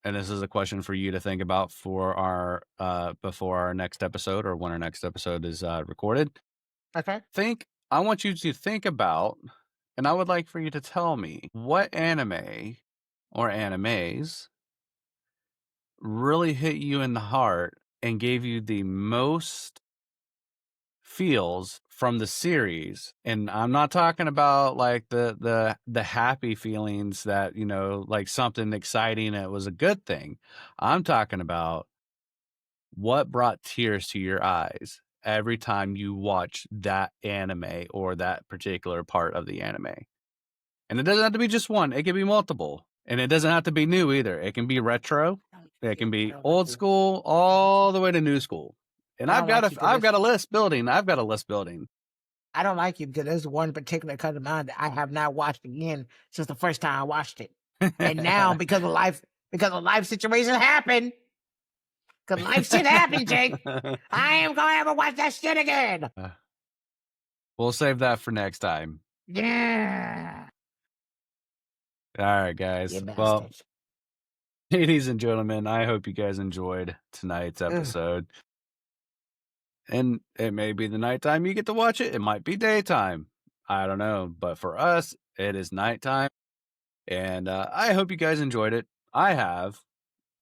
and this is a question for you to think about for our before our next episode or when our next episode is recorded. Okay. I want you to think about, and I would like for you to tell me what anime or animes really hit you in the heart and gave you the most feels from the series. And I'm not talking about like the happy feelings that, you know, like something exciting that was a good thing. I'm talking about what brought tears to your eyes every time you watch that anime or that particular part of the anime. And it doesn't have to be just one, it can be multiple. And it doesn't have to be new either. It can be retro, it can I be don't like old you. school, all the way to new school. And I don't like you because I've got a list building. I've got a list building. I don't like you because there's one particular comes to mind that I have not watched again since the first time I watched it. And now because of life situation happened, because life shit happened, Jake. I am gonna ever watch that shit again. We'll save that for next time. Yeah. All right, You guys. Well, bastards. ladies and gentlemen, I hope you guys enjoyed tonight's Ugh. episode. And it may be the nighttime you get to watch it. It might be daytime. I don't know. But for us, it is nighttime. And I hope you guys enjoyed it. I have.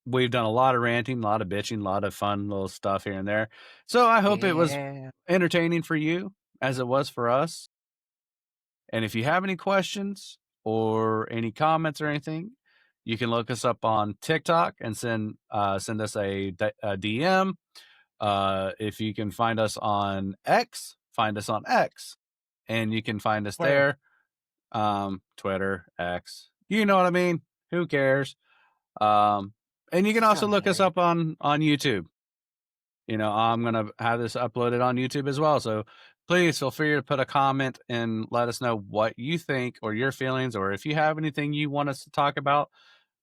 We've done a lot of ranting, a lot of bitching, a lot of fun little stuff here and there. So I hope it was Yeah. entertaining for you as it was for us. And if you have any questions or any comments or anything, you can look us up on TikTok and send us a DM. If you can find us on X, find us on X, and you can find us Where? there. Twitter, X, you know what I mean? Who cares? Um, and you can also look us Somebody. up on YouTube. You know, I'm gonna have this uploaded on YouTube as well. So please feel free to put a comment and let us know what you think or your feelings, or if you have anything you want us to talk about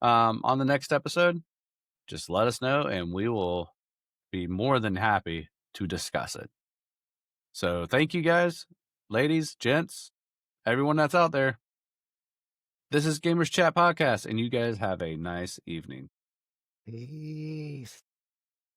on the next episode, just let us know and we will be more than happy to discuss it. So thank you guys, ladies, gents, everyone that's out there. This is Gamers Chat Podcast, and you guys have a nice evening. Peace.